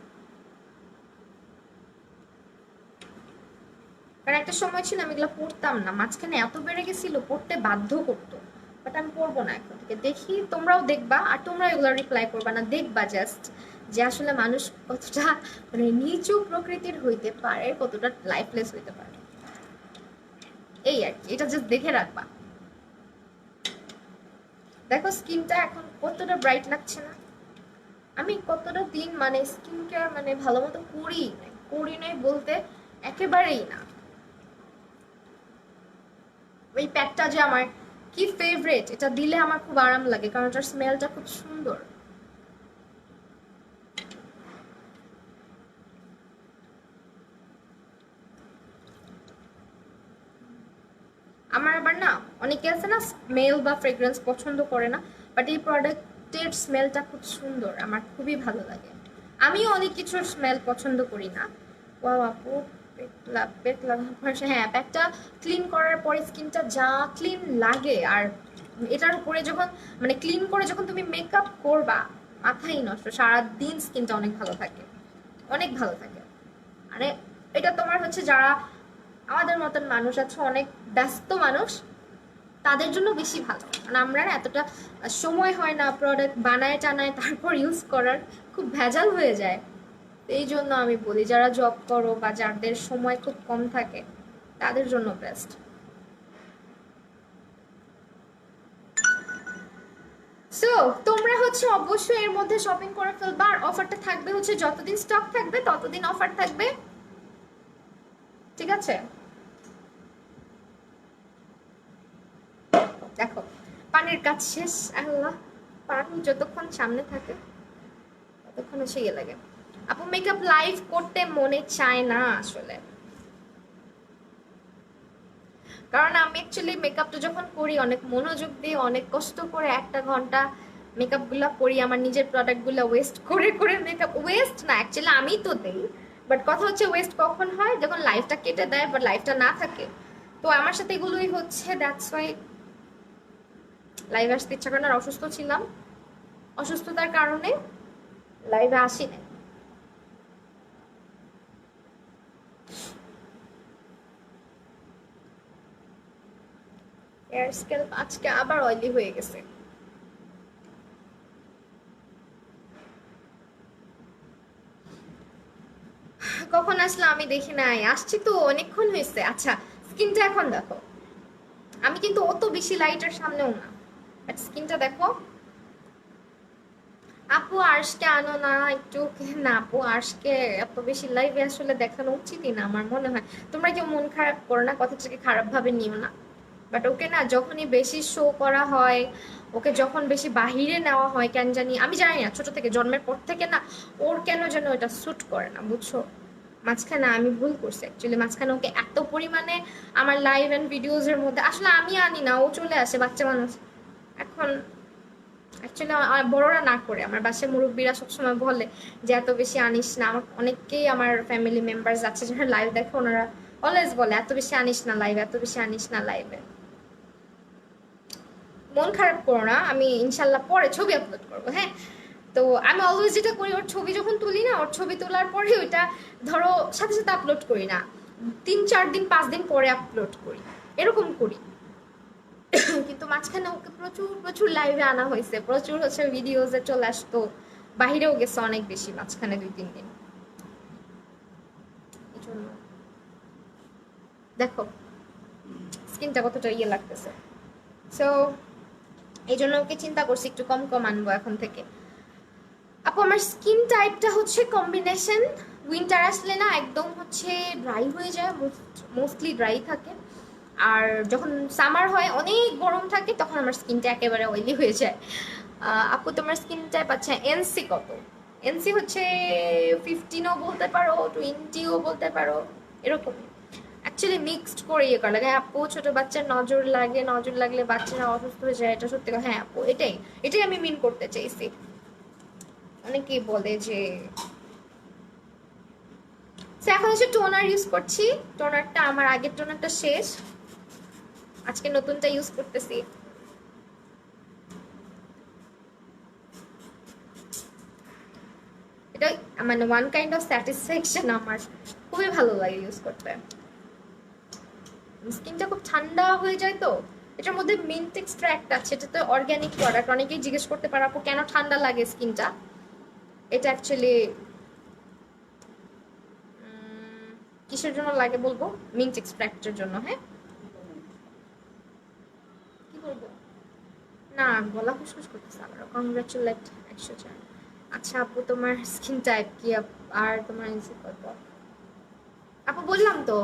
A: কারণ একটা সময় ছিল আমি এগুলো পড়তাম না, মাঝখানে এত বেড়ে গেছিল, পড়তে বাধ্য করতো। বাট আমি পড়বো না এখন থেকে। দেখি, তোমরাও দেখবা, আর তোমরা এগুলো রিপ্লাই করবা না, দেখবা জাস্ট যে আসলে মানুষ কতটা মানে নিচু প্রকৃতির হইতে পারে, কতটা লাইফলেস হইতে পারে। এই আর কি, এটা জাস্ট দেখে রাখবা। দেখো স্কিনটা এখন কতটা ব্রাইট লাগছে না? আমি কতটা দিন মানে স্কিন কেয়ার মানে ভালো মতো করি নাই বলতে একেবারেই না। এই প্যাকটা যে আমার কি ফেভারিট, এটা দিলে আমার খুব আরাম লাগে কারণ এটার স্মেলটা খুব সুন্দর। আমার আবার না, অনেকে আছে না স্মেল বা ফ্রেগ্রেন্স পছন্দ করে না, বাট এই প্রোডাক্টের স্মেলটা খুব সুন্দর, আমার খুবই ভালো লাগে। আমিও অনেক কিছুর স্মেল পছন্দ করি না। ওয়াও আপু, হ্যাঁ, প্যাকটা ক্লিন করার পরে স্কিনটা যা ক্লিন লাগে, আর এটার উপরে যখন মানে ক্লিন করে যখন তুমি মেকআপ করবা, মাথাই নষ্ট, সারাদিন স্কিনটা অনেক ভালো থাকে, অনেক ভালো থাকে। মানে এটা তোমার হচ্ছে যারা আমাদের মতন মানুষ আছে, অনেক ব্যস্ত মানুষ, তাদের জন্য বেশি ভালো। কারণ আমরা না এতটা সময় হয় না প্রোডাক্ট বানায় টানায় তারপর ইউজ করার, খুব ভেজাল হয়ে যায়। এই জন্য আমি বলি যারা জব করো বা যাদের সময় খুব কম থাকে তাদের জন্য বেস্ট। সো তোমরা হচ্ছে অবশ্যই এর মধ্যে শপিং করে ফেলবা, আর অফারটা থাকবে হচ্ছে যতদিন স্টক থাকবে ততদিন অফার থাকবে, ঠিক আছে? দেখো পানির কাজ শেষ, আল্লাহ, পানি যতক্ষণ সামনে থাকে ততক্ষণ হচ্ছে ইয়ে লাগে। আপু মেকআপ লাইভ করতে মনে চায় না আসলে, কারণ আমি অ্যাকচুয়ালি মেকআপটা যখন করি অনেক মনোযোগ দিয়ে অনেক কষ্ট করে 1 ঘন্টা মেকআপ গুলা করি, আমার নিজের প্রোডাক্ট গুলা ওয়েস্ট করে করে, মেকআপ ওয়েস্ট না অ্যাকচুয়ালি আমি তো দেই, বাট কথা হচ্ছে ওয়েস্ট কখন হয়, যখন লাইফটা কেটে দেয় বা লাইফটা না থাকে। তো আমার সাথে এগুলোই হচ্ছে, দ্যাটস ওয়াই লাইভে আসতে ইচ্ছা করে না। আর অসুস্থ ছিলাম, অসুস্থতার কারণে লাইভে আসি না। হেয়ার স্ক্যাল্প আজকে আবার অয়েলি হয়ে গেছে। কখন আসলে আমি দেখি নাই, আসছি তো অনেকক্ষণ হয়েছে। আচ্ছা স্কিনটা এখন দেখো, আমি কিন্তু অত বেশি লাইটের সামনেও না, বাট স্কিনটা দেখো। আপু আর্শকে আনো না একটু, না আপু আর্শকে এত বেশি লাইভে আসলে দেখানো উচিতই না আমার মনে হয়। তোমরা কেউ মন খারাপ করো না, কথাটাকে খারাপ ভাবে নিও না, বাট ওকে না যখনই বেশি শো করা হয়, ওকে যখন বেশি বাহিরে নেওয়া হয়, কেন জানি আমি জানি না, ছোট থেকে জন্মের পর থেকে না ওর কেন যেন এটা স্যুট করে না, বুঝছো? মাঝখানে আমি ভুল করছি অ্যাকচুয়ালি, মাঝখানে ওকে এত পরিমাণে আমার লাইভ অ্যান্ড ভিডিওজ এর মধ্যে, আসলে আমি আনি না, ও চলে আসে, বাচ্চা মানুষ এখন। অ্যাকচুয়ালি বড়রা না করে, আমার বাসায় মুরব্বীরা সবসময় বলে যে এত বেশি আনিস না। আমার অনেকেই আমার ফ্যামিলি মেম্বার্স আছে যারা লাইভ দেখে, ওনারা অলওয়েজ বলে এত বেশি আনিস না লাইভে, এত বেশি আনিস না লাইভে। মন খারাপ করো না, আমি ইনশাল্লাহ পরে ছবি আপলোড করবো, হ্যাঁ। তো আমি অলওয়েজ যেটা করি, ওর ছবি যখন তুলি না, ওর ছবি তোলার পরে ওইটা ধরো সাথে সাথে আপলোড করি না, 3-4 দিন 5 দিন পরে আপলোড করি, এরকম করি। কিন্তু মাঝখানে ওকে প্রচুর প্রচুর লাইভে আনা হয়েছে, প্রচুর হচ্ছে ভিডিওজে চলে আসতো, বাহিরেও গেছে অনেক বেশি মাঝখানে 2-3 দিন। এই জন্য দেখো স্কিনটা কতটা ইয়ে লাগতেছে। সো এই জন্য ওকে চিন্তা করছি একটু কম কম আনবো এখন থেকে। আপু আমার স্কিন টাইপটা হচ্ছে কম্বিনেশন, উইন্টার আসলে না একদম হচ্ছে ড্রাই হয়ে যায়, মোস্টলি ড্রাই থাকে, আর যখন সামার হয় অনেক গরম থাকে তখন আমার স্কিনটা একেবারে অয়েলি হয়ে যায়। আপু তোমার স্কিন টাইপ আচ্ছা এনসি কত? এনসি হচ্ছে 15ও বলতে পারো, 20ও বলতে পারো, এরকম। অ্যাকচুয়ালি মিক্সড করে ইয়ে করা লাগে। হ্যাঁ আপু ছোট বাচ্চার নজর লাগে, নজর লাগলে বাচ্চারা অসুস্থ হয়ে যায়, এটা সত্যি কথা। হ্যাঁ আপু এটাই এটাই আমি মিন করতে চাইছি। অনেকেই বলে যে এখন হচ্ছে টোনার ইউজ করছি, টোনারটা আমার আগের টোনারটা শেষ, আজকে নতুনটা ইউজ করতেছি। এটা মানে ওয়ান কাইন্ড অফ স্যাটিসফ্যাকশন আমার, খুবই ভালো লাগে ইউজ করতে। স্কিনটা খুব ঠান্ডা হয়ে যায় তো। এটার মধ্যে মিন্ট এক্সট্রাক্ট আছে, এটা তো অর্গ্যানিক প্রোডাক্ট। অনেকেই জিজ্ঞেস করতে পারে আপু কেন ঠান্ডা লাগে স্কিনটা। এটা অ্যাকচুয়ালি কিসের জন্য লাগে বলবো, মিন্ট এক্সট্রাক্টের জন্য। হ্যাঁ কি বলবো না, গলা খুশখুশ করতেছে আমার। কংগ্রাচুলেট 104। আচ্ছা আপু তোমার স্কিন টাইপ কি আর তোমার কত আপু? বললাম তো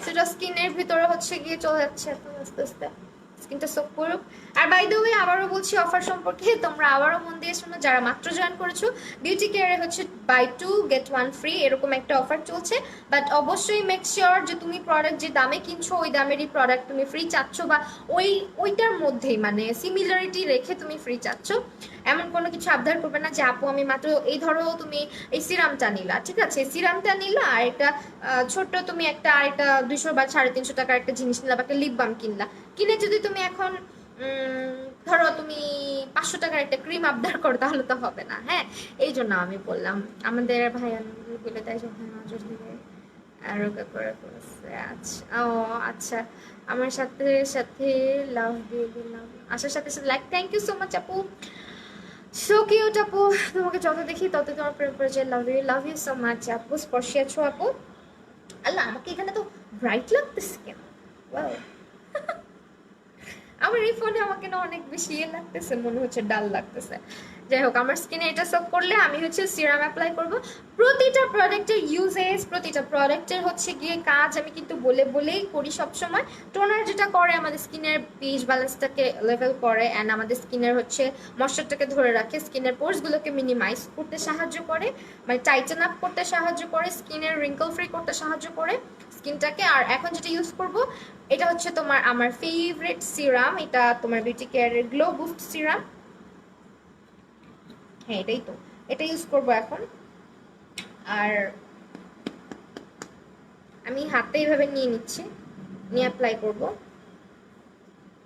A: সেটা স্কিনের ভিতরে হচ্ছে গিয়ে চলে যাচ্ছে এখন আস্তে আস্তে, স্কিনটা সোক করুক। আর বাই দ্য ওয়ে আবারও বলছি অফার সম্পর্কে, তোমরা আবারও মন দিয়ে শোনো যারা মাত্র জয়েন করেছো। বিউটি কেয়ারে হচ্ছে বাই 2 গেট 1 ফ্রি এরকম একটা অফার চলছে। বাট অবশ্যই মেক শিওর যে তুমি প্রোডাক্ট যে দামে কিনছো ওই দামেরই প্রোডাক্ট তুমি ফ্রি চাচ্ছ, বা ওইটার মধ্যেই মানে সিমিলারিটি রেখে তুমি ফ্রি চাচ্ছ। এমন কোনো কিছু আবদার করবে না যে আপু আমি মাত্র এই ধরো তুমি এই সিরামটা নিলা, ঠিক আছে সিরামটা নিলা আর একটা ছোট্ট তুমি একটা আরেকটা 200 বা 350 টাকার একটা জিনিস নিলা বা একটা লিপ বাম কিনলা, কিনে যদি তুমি এখন ধরো তুমি 500 টাকার একটা ক্রিম আবদার করো তাহলে তো হবে না। হ্যাঁ এই জন্য আমি বললাম আমাদের ভাইয়া বলে তাই যখন নজর দিয়ে আরোগ্য করে ফেলছে। আচ্ছা ও আচ্ছা, আমার সাথে সাথে লাভ দিয়ে দিলাম, আসার সাথে সাথে like. Thank you so much আপু, সো কিউট আপু, তোমাকে যত দেখি তত তোমার প্রেম পরিচয়। লাভ ইউ সো মাচ আপু, স্পর্শী আছো আপু। আল্লাহ আমাকে এখানে তো ব্রাইট লাগতেছে কেন? ওয়াও আমার এই ফোনে আমাকে না অনেক বেশি ইয়ে লাগতেছে, মনে হচ্ছে ডাল লাগতেছে। যাই হোক আমার স্কিনে এটা সব করলে আমি হচ্ছে সিরাম অ্যাপ্লাই করব। প্রতিটা প্রোডাক্টের ইউজেস, প্রতিটা প্রোডাক্টের হচ্ছে গিয়ে কাজ আমি কিন্তু বলেই করি সবসময়। টোনার যেটা করে আমাদের স্কিনের পিএইচ ব্যালেন্সটাকে লেভেল করে অ্যান্ড আমাদের স্কিনের হচ্ছে ময়েশ্চারটাকে ধরে রাখে, স্কিনের পোর্সগুলোকে মিনিমাইজ করতে সাহায্য করে, মানে টাইটেন আপ করতে সাহায্য করে, স্কিনের রিঙ্কল ফ্রি করতে সাহায্য করে স্কিনটাকে। আর এখন যেটা ইউজ করব এটা হচ্ছে তোমার আমার ফেভারিট সিরাম, এটা তোমার বিউটি কেয়ারের গ্লো বুস্ট সিরাম। হ্যাঁ এটাই তো, এটা ইউজ করব এখন। আর আমি হাতে এইভাবে নিয়ে নিচ্ছি, নিয়ে অ্যাপ্লাই করব।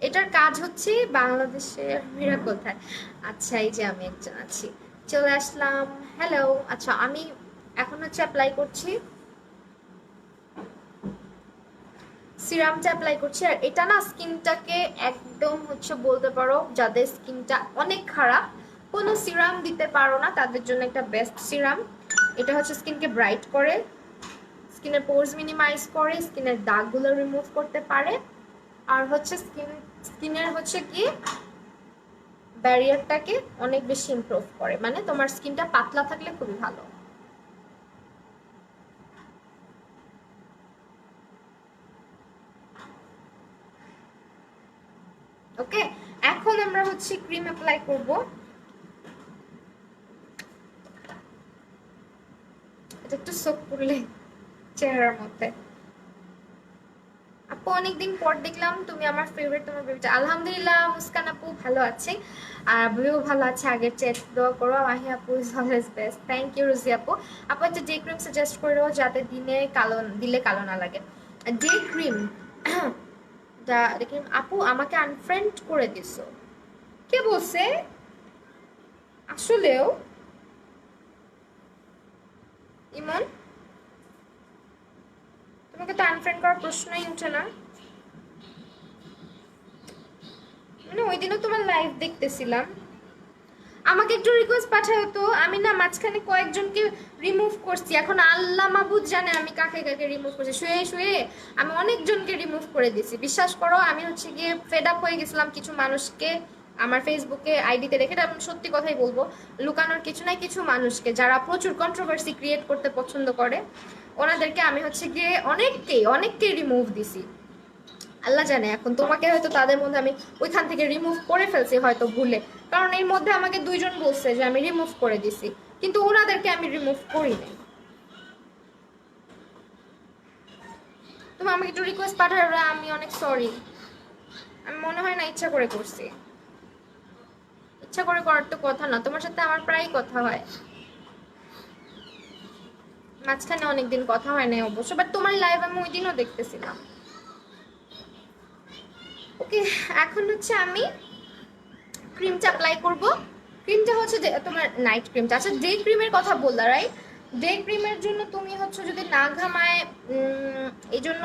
A: এটার কাজ হচ্ছে বাংলাদেশে মেয়েরা কোথায়? আচ্ছা এই যে আমি একজন আছি, চলে আসলাম। হ্যালো। আচ্ছা আমি এখন হচ্ছে অ্যাপ্লাই করছি, সিরামটা অ্যাপ্লাই করছি। আর এটা না স্কিনটাকে একদম হচ্ছে বলতে পারো যাদের স্কিনটা অনেক খারাপ কোনো সিরাম দিতে পারো না তাদের জন্য একটা বেস্ট সিরাম। এটা হচ্ছে স্কিনকে ব্রাইট করে, স্কিনের পোর্স মিনিমাইজ করে, স্কিনের দাগগুলো রিমুভ করতে পারে, আর হচ্ছে স্কিনের হচ্ছে কি ব্যারিয়ারটাকে অনেক বেশি ইমপ্রুভ করে, মানে তোমার স্কিনটা পাতলা থাকলে খুবই ভালো। ওকে এখন আমরা হচ্ছে ক্রিম অ্যাপ্লাই করব। এটা একটু সোক করলে চেহারার মধ্যে। আপু অনেকদিন পর দেখলাম তুমি আমার ফেভারিট, তোমার বেবিটা। আলহামদুলিল্লাহ মুস্কান আপু ভালো আছে, আর আবিও ভালো আছে, আগের চেয়ে দোয়া করো। মাহি আপু is always best. Thank you Ruji আপু। আপু একটা ডে ক্রিম সাজেস্ট করে দাও যাতে দিলে কালো না লাগে। ডে ক্রিম ক্রিম আপু আমাকে আনফ্রেন্ড করে দিছো, কে বলছে? আসলেও ইমন তোমাকে তো আনফ্রেন্ড করার প্রশ্নই উঠে না। মানে ওই দিনও তোমার লাইভ দেখতেছিলাম, আমাকে একটু রিকোয়েস্ট পাঠাও তো। আমি না মাঝখানে কয়েকজনকে রিমুভ করছি, এখন আল্লাহ মাহবুদ জানে আমি কাকে কাকে রিমুভ করছি। শুয়ে শুয়ে আমি অনেকজনকে রিমুভ করে দিছি, বিশ্বাস করো। আমি হচ্ছে গিয়ে ফেড আপ হয়ে গেছিলাম কিছু মানুষকে আমার ফেসবুকে আইডিতে রেখে। আমি সত্যি কথাই বলবো, লুকানোর কিছু নাই, কিছু মানুষকে যারা প্রচুর কন্ট্রোভার্সি ক্রিয়েট করতে পছন্দ করে ওনাদেরকে আমি হচ্ছে গিয়ে অনেককেই রিমুভ দিছি। আল্লাহ জানে এখন তোমাকে হয়তো তাদের মধ্যে আমি ওইখান থেকে রিমুভ করে ফেলছি হয়তো ভুলে, কারণ এর মধ্যে আমাকে দুইজন বলছে যে আমি রিমুভ করে দিছি, কিন্তু ওনাদেরকে আমি রিমুভ করি নাই। তুমি আমাকে একটু রিকোয়েস্ট পাঠাবে, আমি অনেক সরি। আমি মনে হয় না ইচ্ছা করে করছি, ইচ্ছা করে করার তো কথা না। তোমার সাথে আমার প্রায় কথা হয়, মাঝখানে অনেকদিন কথা হয় নাই অবশ্য, বাট তোমার লাইভ আমি ওই দিনও দেখতেছিলাম। ওকে এখন হচ্ছে আমি ক্রিমটা অ্যাপ্লাই করব। ক্রিমটা হচ্ছে যে তোমার নাইট ক্রিমটা। আচ্ছা ডে ক্রিমের কথা বললা রাইট? ডে ক্রিমের জন্য তুমি হচ্ছে যদি না ঘামায় এই জন্য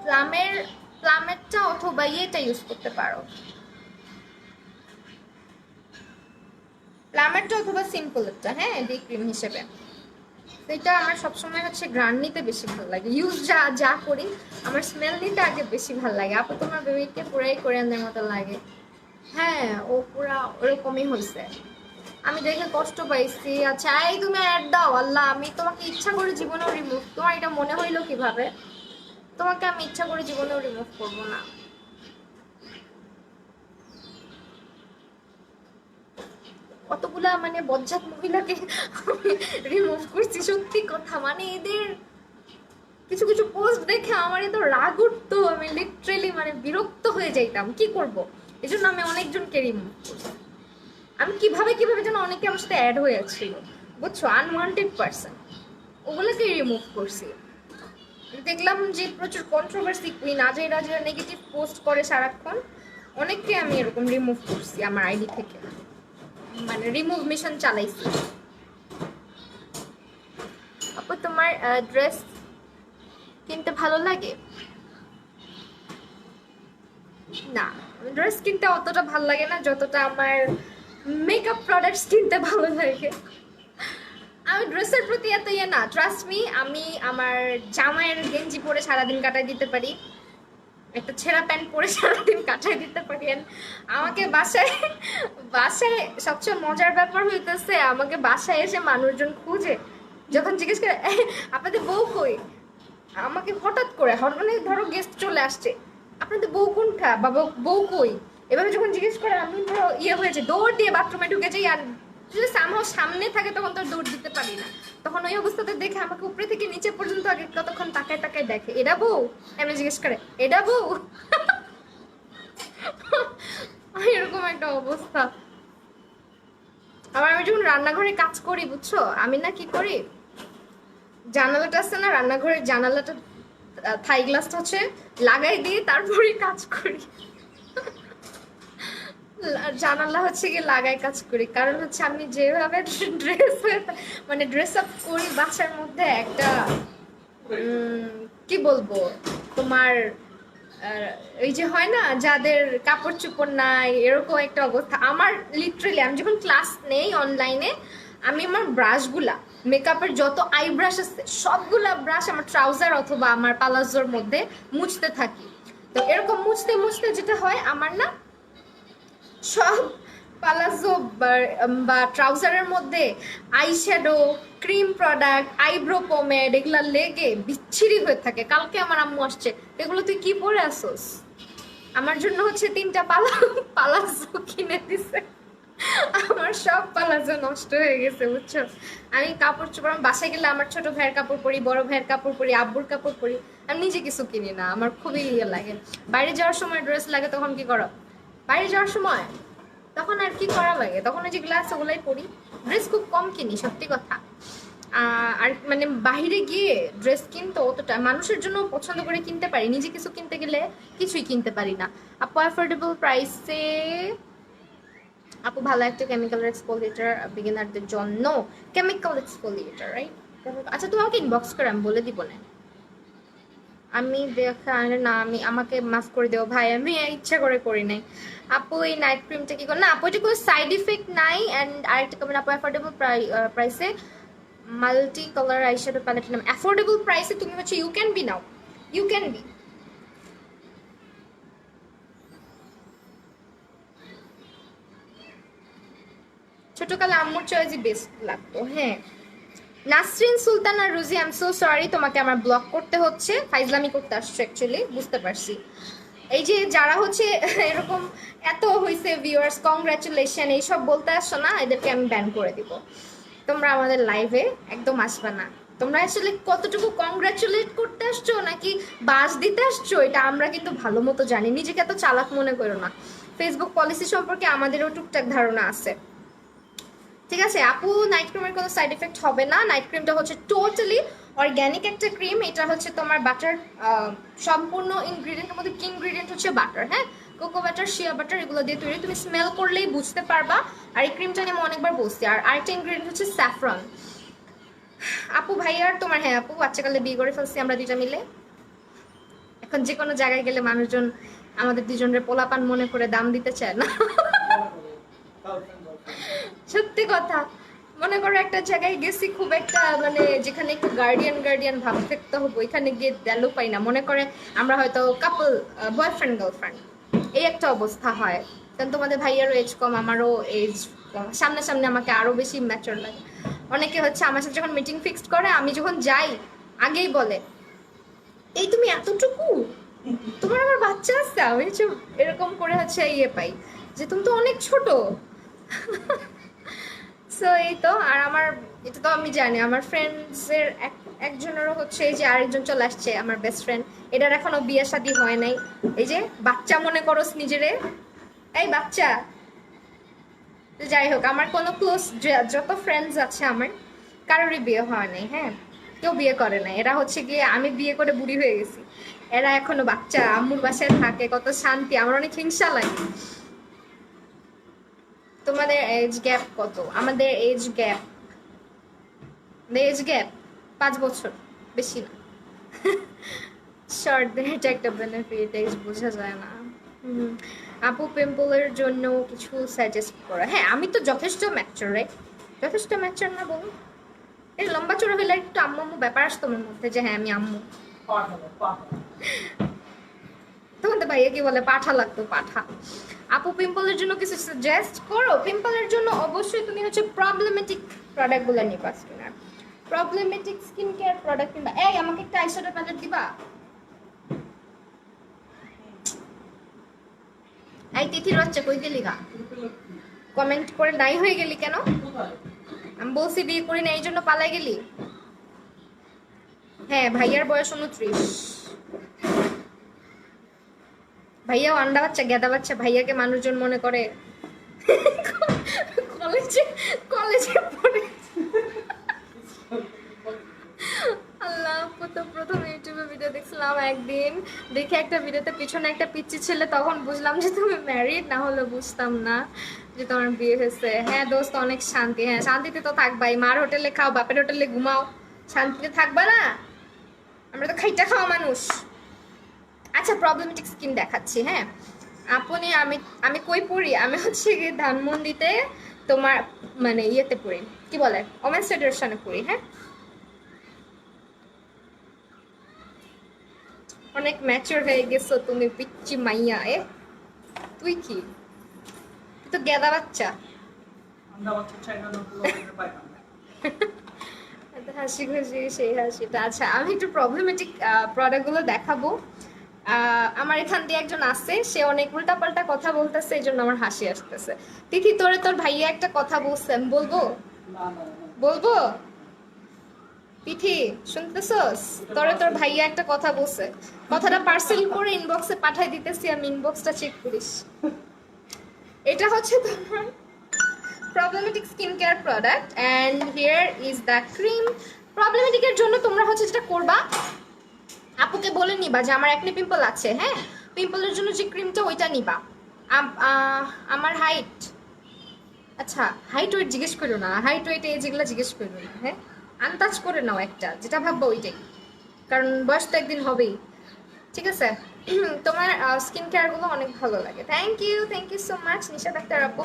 A: প্লামের প্লামেরটা অথবা ইয়েটা ইউজ করতে পারো, প্লামেরটা অথবা সিম্পলেরটা, হ্যাঁ ডে ক্রিম হিসেবে। এটা আমার সবসময় হচ্ছে গ্রান নিতে বেশি ভালো লাগে, ইউজ যা যা করি আমার স্মেল নিতে আগে বেশি ভালো লাগে। আপু তোমার বেবিকে পুরাই কোরিয়ানদের মতো লাগে। হ্যাঁ ও পুরা ওরকমই হয়েছে, আমি দেখে কষ্ট পাইছি। আচ্ছা এই তুমি অ্যাড দাও, আল্লাহ আমি তোমাকে ইচ্ছা করে জীবনেও রিমুভ, তোমার এটা মনে হইলো কিভাবে? তোমাকে আমি ইচ্ছা করে জীবনেও রিমুভ করবো না। কতগুলা মানে বজ্জাত মহিলাকে আমি রিমুভ করছি, সত্যি কথা। মানে এদের কিছু কিছু পোস্ট দেখে আমার এত রাগ উঠতো, আমি লিটারেলি মানে বিরক্ত হয়ে যাইতাম, কি করব। এই জন্য আমি অনেকজনকে রিমুভ করছি। আমি কিভাবে কিভাবে যেন অনেকে আমার সাথে অ্যাড হয়েছিল, বুঝছো, আনওয়ান্টেড পার্সন, ওগুলোকে রিমুভ করছি। দেখলাম যে প্রচুর কন্ট্রোভার্সি কুইন আজই রাজা নেগেটিভ পোস্ট করে সারাক্ষণ, অনেককে আমি এরকম রিমুভ করছি আমার আইডি থেকে, মানে রিমুভ মিশন চালাইছি। আপু তোমার ড্রেস কিনতে ভালো লাগে? না, ড্রেস কিনতে অতটা ভালো লাগে না যতটা আমার মেকআপ প্রোডাক্টস কিনতে ভালো লাগে। আমি ড্রেসের প্রতি এত ইয়ে না, ট্রাস্ট মি। আমি আমার জামাইয়ের গেঞ্জি পরে সারাদিন কাটাই দিতে পারি, একটা ছেঁড়া প্যান্ট পরে সারাদিন কাটাই দিতে পারি। আমাকে বাসায় বাসায় সবচেয়ে মজার ব্যাপার হইতেছে, আমাকে বাসায় এসে মানুষজন খুঁজে, যখন জিজ্ঞেস করে আপনাদের বউ কই, আমাকে হঠাৎ করে মানে ধরো গেস্ট চলে আসছে, আপনাদের বউ কোনটা বা বউ কই, এভাবে যখন জিজ্ঞেস করে আমি পুরো ইয়ে হয়েছে, দৌড় দিয়ে বাথরুমে ঢুকে যাই। আর যদি সামহাও সামনে থাকে তখন তো দৌড় দিতে পারি না, তখন ওই অবস্থাতে দেখে আমাকে উপরে থেকে নিচে পর্যন্ত আগে কতক্ষণ তাকায় তাকায় দেখে, এটা বউ, এমনি জিজ্ঞেস করে এটা বউ। এরকম একটা অবস্থা। আবার আমি যখন রান্নাঘরে কাজ করি বুঝছো, আমি না কি করি, জানালাটা আছে না রান্নাঘরের জানালাটা, থাই গ্লাসটা হচ্ছে লাগাই দিয়ে তারপরে কাজ করি। জানালা হচ্ছে কি লাগাই কাজ করি, কারণ হচ্ছে আমি যেভাবে ড্রেস মানে ড্রেস আপ করি বাসার মধ্যে একটা কি বলবো তোমার, এই যে হয় না যাদের কাপড় চোপড় নাই এরকম একটা অবস্থা আমার। লিটারেলি আমি যখন ক্লাস নেই অনলাইনে, আমি আমার ব্রাশগুলা, মেকআপের যত আই ব্রাশ আছে সবগুলা ব্রাশ আমার ট্রাউজার অথবা আমার পালাজোর মধ্যে মুছতে থাকি। তো এরকম মুছতে মুছতে যেটা হয় আমার না সব পালাজো বা ট্রাউজারের মধ্যে eye shadow, cream product, eyebrow pomade এগুলা লেগে বিচ্ছিরি হয়ে থাকে। কালকে আমার আম্মু আসছে, এগুলো তুই কি পরে আসোস? আমার জন্য হচ্ছে 3টা পালাজো কিনে দিছে, আমার সব পালাজো নষ্ট হয়ে গেছে বুঝছো। আমি কাপড় চোপড় বাসায় গেলে আমার ছোট ভাইয়ের কাপড় পরি, বড় ভাইয়ের কাপড় পরি, আব্বুর কাপড় পরি, আমি নিজে কিছু কিনি না। আমার খুবই ইয়ে লাগে, বাইরে যাওয়ার সময় ড্রেস লাগে, তখন কি করো, বাইরে যাওয়ার সময় তখন আর কি করা লাগে, তখন ওই যে গ্লাস ওগুলাই পরি, ড্রেস খুব কম কিনি সত্যি কথা। আর মানে বাইরে গিয়ে ড্রেস কিনতে অতটা মানুষের জন্য পছন্দ করে কিনতে পারি, নিজে কিছু কিনতে গেলে কিছুই কিনতে পারি না। আপু অ্যাফোর্ডেবল প্রাইসে, আপু ভালো একটা কেমিক্যাল এক্সফোলিয়েটার বিগিনারদের জন্য, কেমিক্যাল এক্সফোলিয়েটার রাইট? আচ্ছা তুমি আমাকে ইনবক্স করে আমি বলে দিব না, আমি দেখা না, আমি আমাকে মাফ করে দেও ভাই, আমি ইচ্ছা করে করি নাই। আপু এই নাইট ক্রিমটা কি করে না আপু, এটা কোনো সাইড ইফেক্ট নাই। অ্যান্ড আরেকটা কমেন্ট, আপু অ্যাফোর্ডেবল প্রাইসে মাল্টি কালার আইশ্যাডো প্যালেট নাম, অ্যাফোর্ডেবল প্রাইসে তুমি হচ্ছে you can be now, you can be. ছোটকালে আম্মুর চয়েসই বেস্ট লাগতো। হ্যাঁ নাসরিন সুলতান আর রুজি, আই এম সো সরি তোমাকে আমার ব্লক করতে হচ্ছে, ফাইজলামি করতে আসছো অ্যাকচুয়ালি, বুঝতে পারছি। এই যে যারা হচ্ছে এরকম এত হয়েছে ভিউয়ার্স কংগ্রাচুলেশন এইসব বলতে আসছো না, এদেরকে আমি ব্যান করে দিব। তোমরা আমাদের লাইভে একদম আসবে না। তোমরা আসলে কতটুকু কংগ্রাচুলেট করতে আসছো নাকি বাস দিতে আসছো এটা আমরা কিন্তু ভালো মতো জানি, নিজেকে এত চালাক মনে করো না। ফেসবুক পলিসি সম্পর্কে আমাদেরও টুকটাক ধারণা আছে, ঠিক আছে। আপু নাইট ক্রিমের কোনো সাইড এফেক্ট হবে না, নাইট ক্রিমটা হচ্ছে টোটালি অর্গ্যানিক একটা ক্রিম, এটা হচ্ছে তোমার বাটার, সম্পূর্ণ ইনগ্রিডিয়েন্টের মধ্যে কি ইনগ্রিডিয়েন্ট হচ্ছে বাটার, হ্যাঁ কোকো বাটার, শিয়া বাটার এগুলো দিয়ে তৈরি। তুমি স্মেল করলেই বুঝতে পারবা। আর এই ক্রিমটা নিয়ে আমি অনেকবার বলছি। আর আরেকটা ইনগ্রেডিয়েন্ট হচ্ছে স্যাফরন। আপু ভাইয়ার তোমার, হ্যাঁ আপু বাচ্চাকালে বিয়ে করে ফেলছি আমরা দুইটা মিলে। এখন যে কোনো জায়গায় গেলে মানুষজন আমাদের দুজনের পোলাপান মনে করে দাম দিতে চায় না। সত্যি কথা। মনে করো একটা জায়গায় গেছি খুব একটা মানে যেখানে একটু গার্ডিয়ান গার্ডিয়ান ভাব থাকতে হবে, ওইখানে গিয়ে দেলো পাই না। মনে করে আমরা হয়তো কাপল, বয়ফ্রেন্ড গার্লফ্রেন্ড, এই একটা অবস্থা হয়। কারণ তোমাদের ভাইয়ারও এজ কম, আমারও এজ কম, সামনে সামনে আমাকে আরো বেশি ম্যাচার লাগে। অনেকে হচ্ছে আমার সাথে যখন মিটিং ফিক্সড করে, আমি যখন যাই আগেই বলে এই তুমি এতটুকু, তোমার আমার বাচ্চা আছে, আমি হচ্ছে এরকম করে হচ্ছে ইয়ে পাই যে তুমি তো অনেক ছোট। সো এই তো। আর আমার এটা তো আমি জানি আমার ফ্রেন্ডসের একজনেরও হচ্ছে এই যে আরেকজন চলে আসছে আমার বেস্ট ফ্রেন্ড, এটার এখনো বিয়ে শাদী হয় নাই। এই যে বাচ্চা মনে করোস নিজেরে, এই বাচ্চা। যাই হোক, আমার কোনো ক্লোজ যত ফ্রেন্ডস আছে আমার কারোরই বিয়ে হয় নাই। হ্যাঁ, কেউ বিয়ে করে নাই। এরা হচ্ছে গিয়ে আমি বিয়ে করে বুড়ি হয়ে গেছি, এরা এখনো বাচ্চা আম্মুর বাসায় থাকে, কত শান্তি। আমার অনেক হিংসা লাগে। তোমাদের এজ গ্যাপ কত? আমাদের এজ গ্যাপ 5 বছর, বেশি না। শর্ট, এটা একটা বেনিফিট, এজ বোঝা যায় না। আপু পিম্পলের জন্য কিছু সাজেস্ট করা। হ্যাঁ, আমি তো যথেষ্ট ম্যাচার, রাইট? যথেষ্ট ম্যাচার না বলুন? এই লম্বা চড়া হলে একটু আম্মু আম্মু ব্যাপার আসতো আমার মধ্যে, যে হ্যাঁ আমি আম্মু। তখন তো ভাইয়া কি বলে পাঠা লাগতো, পাঠা। আপু পিম্পলের জন্য কিছু সাজেস্ট করো। পিম্পলের জন্য অবশ্যই তুমি হচ্ছে প্রবলেমেটিক প্রোডাক্টগুলো নিবা, Skinner problematic skin care product কিনবা। এই আমাকে একটা আইশ্যাডো প্যালেট দিবা। এই তিথির বাচ্চা কই গেলি গা? কমেন্ট করে নাই হয়ে গেলি কেন? আমি বলছি বিয়ে করি না এই জন্য পালাই গেলি? হ্যাঁ, ভাইয়ার বয়স 29। ভাইয়াও আন্ডা বাচ্চা, গেদা বাচ্চা। ভাইয়াকে মানুষজন মনে করে কলেজে কলেজে পড়ে। আল্লাহ, তো প্রথম ইউটিউবে ভিডিও দেখছিলাম একদিন, দেখে একটা ভিডিওতে পিছনে একটা পিচ্চি ছেলে, তখন বুঝলাম যে তুমি ম্যারিড, না হলে বুঝতাম না যে তোমার বিয়ে হয়েছে। হ্যাঁ দোস্ত, অনেক শান্তি। হ্যাঁ, শান্তিতে তো থাকবাই। মার হোটেলে খাও, বাপের হোটেলে ঘুমাও, শান্তিতে থাকবা না? আমরা তো খাইটা খাওয়া মানুষ। আচ্ছা, প্রবলেমেটিক স্কিন দেখাচ্ছি। হ্যাঁ আপনি, আমি আমি কই পড়ি? আমি হচ্ছে গিয়ে ধানমন্ডিতে তোমার মানে ইয়েতে পড়ি, কি বলে, ওমেন্স ফেডারেশনে পড়ি। হ্যাঁ, অনেক ম্যাচিওর হয়ে গেছো তুমি পিচ্চি মাইয়া। এ তুই কি, তুই তো গেদা বাচ্চা। হাসি খুশি সেই হাসিটা। আচ্ছা, আমি একটু প্রবলেমেটিক প্রোডাক্টগুলো দেখাবো। আমার এখান দিয়ে একজন আছে, সে অনেক উল্টাপাল্টা কথা বলতেছে, এই জন্য আমার হাসি আসতেছে। তিথি, তোরে তোর ভাইয়া একটা কথা বলছে, আমি বলবো? বলবো? তিথি শুনতেছস? তোরে তোর ভাইয়া একটা কথা বলছে, কথাটা পার্সেল করে ইনবক্সে পাঠাই দিতেছি আমি, ইনবক্সটা চেক করিস। এটা হচ্ছে তোমার problematic skin care product, and here is the cream. প্রবলেমেটিকের জন্য তোমরা হচ্ছে যেটা করবা, আপুকে বলে নিবা যে আমার একনি পিম্পল আছে। হ্যাঁ, পিম্পলের জন্য যে ক্রিমটা ওইটা নিবা। আমার হাইট, আচ্ছা হাইট ওয়েট জিজ্ঞেস করো না, হাইট ওয়েট এজ এগুলো জিজ্ঞেস করো না। হ্যাঁ, আন্দাজ করে নাও একটা, যেটা ভাববো ওইটাই, কারণ বয়স তো একদিন হবেই। ঠিক আছে? তোমার স্কিন কেয়ারগুলো অনেক ভালো লাগে। Thank you so much Nishad Akter আপু।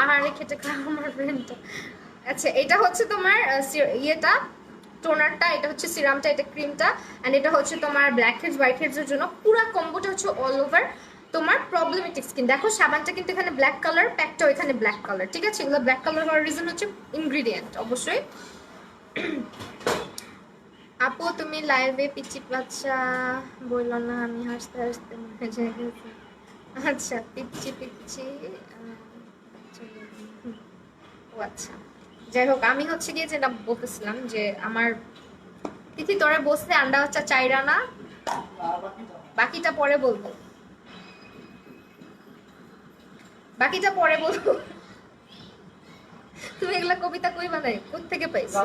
A: আহারে খেটে খাওয়া আমার ফ্রেন্ডটা। আচ্ছা, এটা হচ্ছে তোমার ইয়েটা, টোনারটা, এটা হচ্ছে সিরামটা, এটা ক্রিমটা, অ্যান্ড এটা হচ্ছে তোমার ব্ল্যাক হেডস হোয়াইট হেডসের জন্য। পুরো কম্বোটা হচ্ছে অল ওভার তোমার প্রবলেমেটিক স্কিন। দেখো সাবানটা কিন্তু এখানে ব্ল্যাক কালার, প্যাকটাও এখানে ব্ল্যাক কালার। ঠিক আছে? এগুলো ব্ল্যাক কালার হওয়ার রিজন হচ্ছে ইনগ্রিডিয়েন্ট অবশ্যই। আপু তুমি লাইভে পিচ্চি বাচ্চা বললো না, আমি হাসতে হাসতে মজা গেছি। আচ্ছা, পিচ্চি পিচ্চি, ও আচ্ছা। যাই হোক, আমি হচ্ছে গিয়ে যেটা বলতেছিলাম যে আমার তিথি তোরে বসতে আন্ডা বাচ্চা চাইরা না, বাকিটা পরে বলবো, বাকিটা পরে বলবো। তুমি এগুলা কবিতা কই বানাই, কোত্থেকে পাইছো?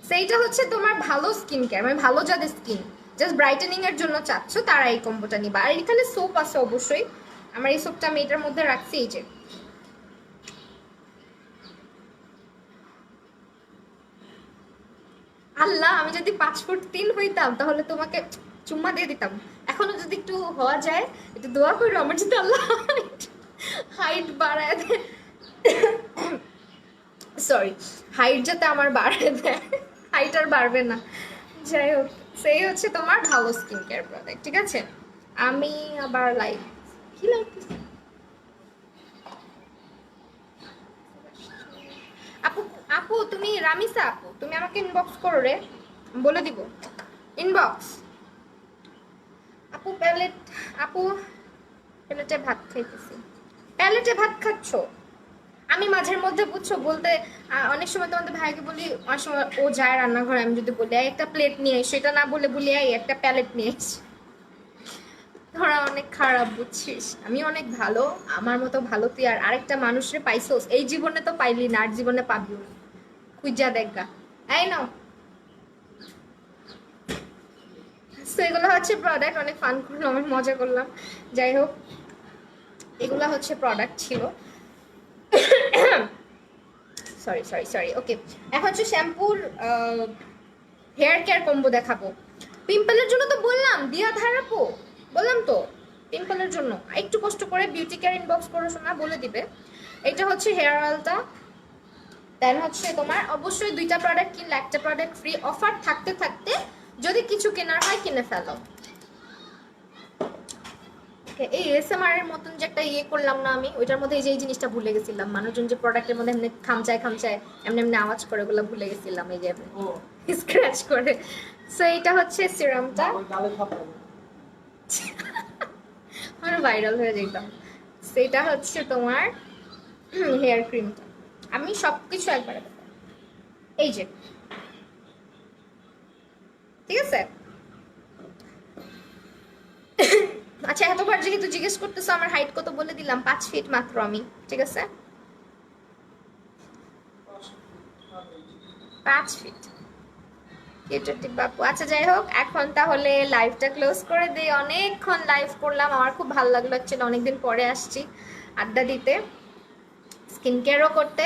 A: সেইটা হচ্ছে তোমার ভালো স্কিন কেয়ার, মানে ভালো যাদের স্কিন জাস্ট ব্রাইটেনিং এর জন্য চাচ্ছ, তারা এই কম্বোটা নিবা। আর এখানে সোপ আছে অবশ্যই, আমার এই সোপটা আমি এটার মধ্যে রাখছি, এই যে আল্লাহ, আমি যদি 5'3" হইতাম তাহলে তোমাকে চুম্মা দিয়ে দিতাম। এখনো যদি একটু হওয়া যায়, একটু দোয়া করো আমার যদি আল্লাহ হাইট বাড়ায় দেয়, সরি, হাইট যাতে আমার বাড়ায় দেয়, হাইট আর বাড়বে না। যাই হোক, সেই হচ্ছে তোমার ভালো স্কিন কেয়ার প্রোডাক্ট, ঠিক আছে। আমি আবার লাইক কি লাগতেছে আপু, আপু তুমি রামিসা আপু, তুমি আমাকে ইনবক্স করো রে, বলে দিব ইনবক্স। আপু প্যালেট, আপু প্যালেটে ভাত খাইতেছি, প্যালেটে ভাত খাচ্ছো। আমি মাঝের মধ্যে বুঝছো বলতে অনেক সময় তোমাদের ভাইকে বলি, অনেক সময় ও যায় রান্নাঘরে, আমি যদি বলি একটা প্লেট নিয়ে এসো, সেটা না বলে বলি একটা প্যালেট নিয়ে এসো। তোরা অনেক খারাপ বুঝছিস, আমি অনেক ভালো, আমার মতো ভালো তুই আর আরেকটা মানুষের পাইছোস এই জীবনে, তো পাইলি না, আর জীবনে পাবিও না, খুঁজা দেখা। এই নাও। তো এগুলো হচ্ছে প্রোডাক্ট, অনেক ফান করলাম, অনেক মজা করলাম। যাই হোক, এগুলা হচ্ছে প্রোডাক্ট ছিল। সরি সরি সরি, ওকে। এখন হচ্ছে শ্যাম্পুর হেয়ার কেয়ার কম্বো দেখাবো। পিম্পলের জন্য তো বললাম দিয়া ধারাপো, বললাম তো পিম্পলের জন্য একটু কষ্ট করে বিউটি কেয়ার ইনবক্স করো শোনা, বলে দিবে। এটা হচ্ছে হেয়ার অয়েলটা, দেন হচ্ছে তোমার অবশ্যই 2টা প্রোডাক্ট কিনলে একটা প্রোডাক্ট ফ্রি, অফার থাকতে থাকতে যদি কিছু কেনার হয় কিনে ফেলো। এই এসএমআর এর মতন যে একটা ইয়ে করলাম না আমি, ওইটার মধ্যে এই যে এই জিনিসটা ভুলে গেছিলাম, মানুষজন যে প্রোডাক্টের মধ্যে এমনি খামচায় খামচায় এমনি এমনি আওয়াজ করে, ওগুলো ভুলে গেছিলাম, এই যে স্ক্র্যাচ করে। সো এটা হচ্ছে সিরামটা, মানে ভাইরাল হয়ে যেতাম। সেটা হচ্ছে তোমার হেয়ার ক্রিমটা, আমি সবকিছু একবারে দেবো, এই যে, ঠিক আছে। আচ্ছা, এতবার যেহেতু জিজ্ঞেস করতেছো আমার হাইট কত, বলে দিলাম 5 ফিট মাত্র আমি, ঠিক আছে, 5 ফিট। বাপু, আচ্ছা যাই হোক, এখন তাহলে লাইভটা ক্লোজ করে দিই। অনেকক্ষণ লাইভ করলাম, আমার খুব ভালো লাগলো, অ্যাকচুয়ালি অনেকদিন পরে আসছি আড্ডা দিতে, স্কিন কেয়ারও করতে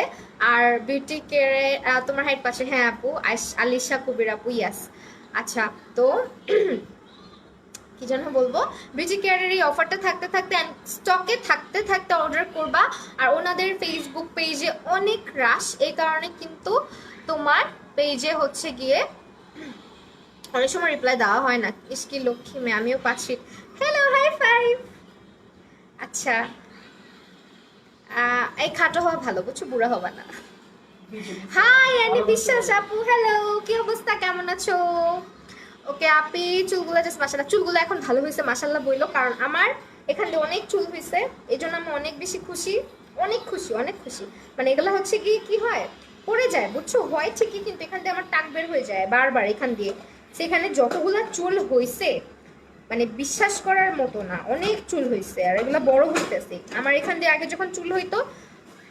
A: আর বিউটি কেয়ারে। তোমার হাইট পাশে, হ্যাঁ আপু, আলিশা কবির আপু, ইয়াস। আচ্ছা, তো কি যেন বলবো, বিউটি কেয়ারের এই অফারটা থাকতে থাকতে, স্টকে থাকতে থাকতে অর্ডার করবা। আর ওনাদের ফেসবুক পেজে অনেক রাশ, এই কারণে কিন্তু তোমার পেজে হচ্ছে গিয়ে অনেক সময় রিপ্লাই দেওয়া হয় না। ইসকি লক্ষ্মী মেয়ে, আমিও পাচ্ছি। Hello, hi five. আচ্ছা, এই খাটো হওয়া ভালো বুঝছো, বুড়া হবা না। হাই অ্যানি বিশ্বাস আপু, হ্যালো, কি অবস্থা, কেমন আছো? ওকে আপি, চুলগুলো জাস্ট মাশাআল্লাহ, চুলগুলো এখন ভালো হয়েছে মাশাআল্লাহ বইলো, কারণ আমার এখান দিয়ে অনেক চুল হয়েছে, এই জন্য আমি অনেক বেশি খুশি, অনেক খুশি, অনেক খুশি। মানে এগুলো হচ্ছে কি কি হয়, পড়ে যায় বুঝছো, হয় ঠিকই, কিন্তু এখান দিয়ে আমার টাক বের হয়ে যায় বারবার এখান দিয়ে। সেখানে যতগুলা চুল হয়েছে, মানে বিশ্বাস করার মতো না, অনেক চুল হয়েছে, আর এগুলো বড় হইতেছে। আমার এখান দিয়ে আগে যখন চুল হইতো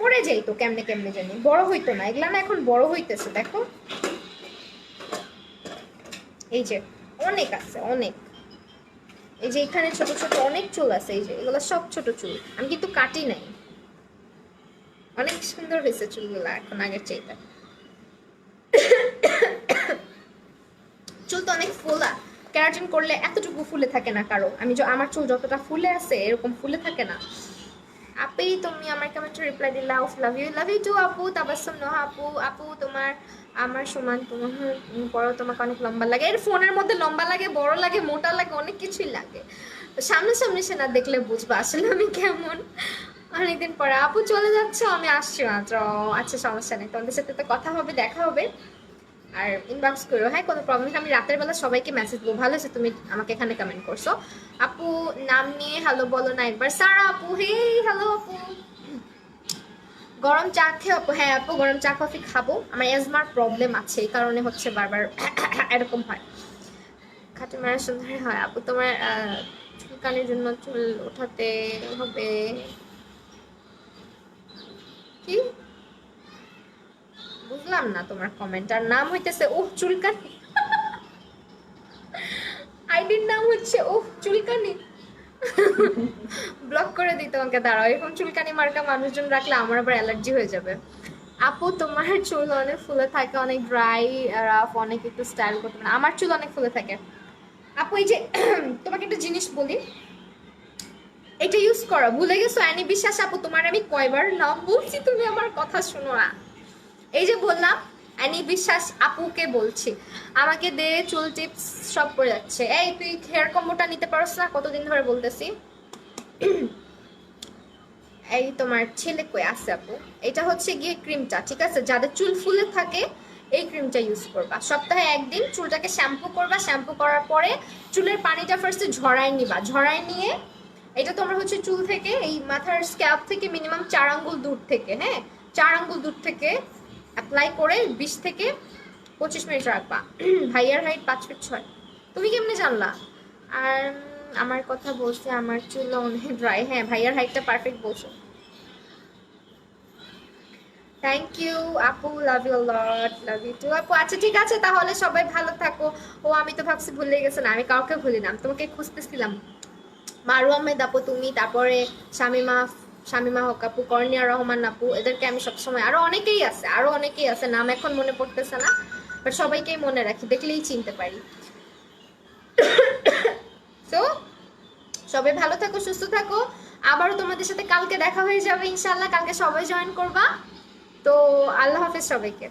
A: পড়ে যাইতো কেমনে কেমনে জানি, বড় হইতো না, এগুলা না এখন বড় হইতেছে, দেখো এই যে অনেক আছে, অনেক। এই যে এখানে ছোট ছোট অনেক চুল আছে, এই যে এগুলো সব ছোট চুল, আমি কিন্তু কাটি নাই। অনেক সুন্দর হয়েছে চুলগুলো এখন আগের চাইতে। চুল তো অনেক ফোলা, ক্যারাটিন করলে এতটুকু ফুলে থাকে না কারো, আমার চুল যতটা ফুলে আছে এরকম ফুলে থাকে না। আপি তুমি আমার কমেন্টে রিপ্লাই দিলা, অফ লাভ ইউ টু আপু, তাবাসসুম নোহা আপু, আপু তোমার আমার সমান, তোমার বড়, তোমাকে অনেক লম্বা লাগে। এর ফোনের মধ্যে লম্বা লাগে, বড় লাগে, মোটা লাগে, অনেক কিছুই লাগে, সামনাসামনি সে না দেখলে বুঝবা আসলে আমি কেমন। অনেকদিন পরে আপু চলে যাচ্ছ, আমি আসছি মাত্র। আচ্ছা সমস্যা নেই, তোমাদের সাথে তো কথা হবে, দেখা হবে। আর ইনবক্স করো, হ্যাঁ কোনো প্রবলেম নেই, আমি রাতের বেলা সবাইকে মেসেজ দেবো। ভালো আছে তুমি আমাকে এখানে কমেন্ট করছো। আপু নাম নিয়ে হ্যালো বলো না একবার, সারা আপু, হে হ্যালো আপু। গরম চা খেয়ে আপু, হ্যাঁ আপু গরম চা কফি খাবো, আমার এজমার প্রবলেম আছে, এই কারণে হচ্ছে বারবার এরকম হয়। খাটি মারা সুন্দর হয় আপু, তোমার চুলকানির জন্য চুল ওঠাতে হবে কি, বুঝলাম না তোমার কমেন্ট। আর নাম হইতেছে ওহ চুলকানি, আইডির নাম হচ্ছে ওহ চুলকানি। ব্লক করে দিই তোমাকে, দাঁড়াও। এরকম চুলকানি মার্কা মানুষজন রাখলে আমার আবার অ্যালার্জি হয়ে যাবে। আপু তোমার চুল অনেক ফুলে থাকে, অনেক ড্রাই রাফ, অনেক একটু স্টাইল করতে পারে। আমার চুল অনেক ফুলে থাকে আপু। এই যে তোমাকে একটা জিনিস বলি, এটা ইউজ করো। ভুলে গেছো অ্যানি বিশ্বাস আপু, তোমার আমি কয়বার নাম বলছি, তুমি আমার কথা শোনো না। এই যে বললাম অ্যানি বিশ্বাস আপুকে বলছি, আমাকে দে চুল টিপস সব করে যাচ্ছে। এই তুই হেয়ার কম্বোটা নিতে পারছ না, কতদিন ধরে বলতেছি। এই তোমার ছেলে কই আছে আপু? এটা হচ্ছে গিয়ে ক্রিমটা, ঠিক আছে? যাদের চুল ফুলে থাকে এই ক্রিমটা ইউজ করবা। সপ্তাহে একদিন চুলটাকে শ্যাম্পু করবা, শ্যাম্পু করার পরে চুলের পানিটা ফার্স্টে ঝরায় নিবা, ঝরায় নিয়ে এটা তোমার হচ্ছে চুল থেকে, এই মাথার স্ক্যাল্প থেকে মিনিমাম 4 আঙ্গুল দূর থেকে, হ্যাঁ 4 আঙ্গুল দূর থেকে অ্যাপ্লাই করে 20 থেকে 25 মিনিট রাখবা। ভাইয়ার হাইট 5 ফিট 6। তুমি কেমনে জানলা? আর আমার কথা বলছে, আমার চুল অনেক ড্রাই। হ্যাঁ ভাইয়ার হাইটটা পারফেক্ট বলছো। থ্যাংক ইউ আপু, love you lot, love you too আপু। আচ্ছা ঠিক আছে তাহলে, সবাই ভালো থাকো। ও আমি তো ভাবছি ভুলে গেছো না, আমি কাউকে ভুলি না, আমি তোমাকে খুঁজতেছিলাম। মারু আহমেদ আপু তুমি, তারপরে শামিমা, শামিমা হক আপু, কর্নিয়া রহমান আপু, এদেরকে আমি সবসময়, আরো অনেকেই আছে, আরো অনেকেই আছে, নাম এখন মনে পড়তেছে না, বাট সবাইকেই মনে রাখি, দেখলেই চিনতে পারি। তো সবাই ভালো থাকো, সুস্থ থাকো। আবারও তোমাদের সাথে কালকে দেখা হয়ে যাবে ইনশাল্লাহ, কালকে সবাই জয়েন করবা। তো আল্লাহ হাফেজ সবাইকে।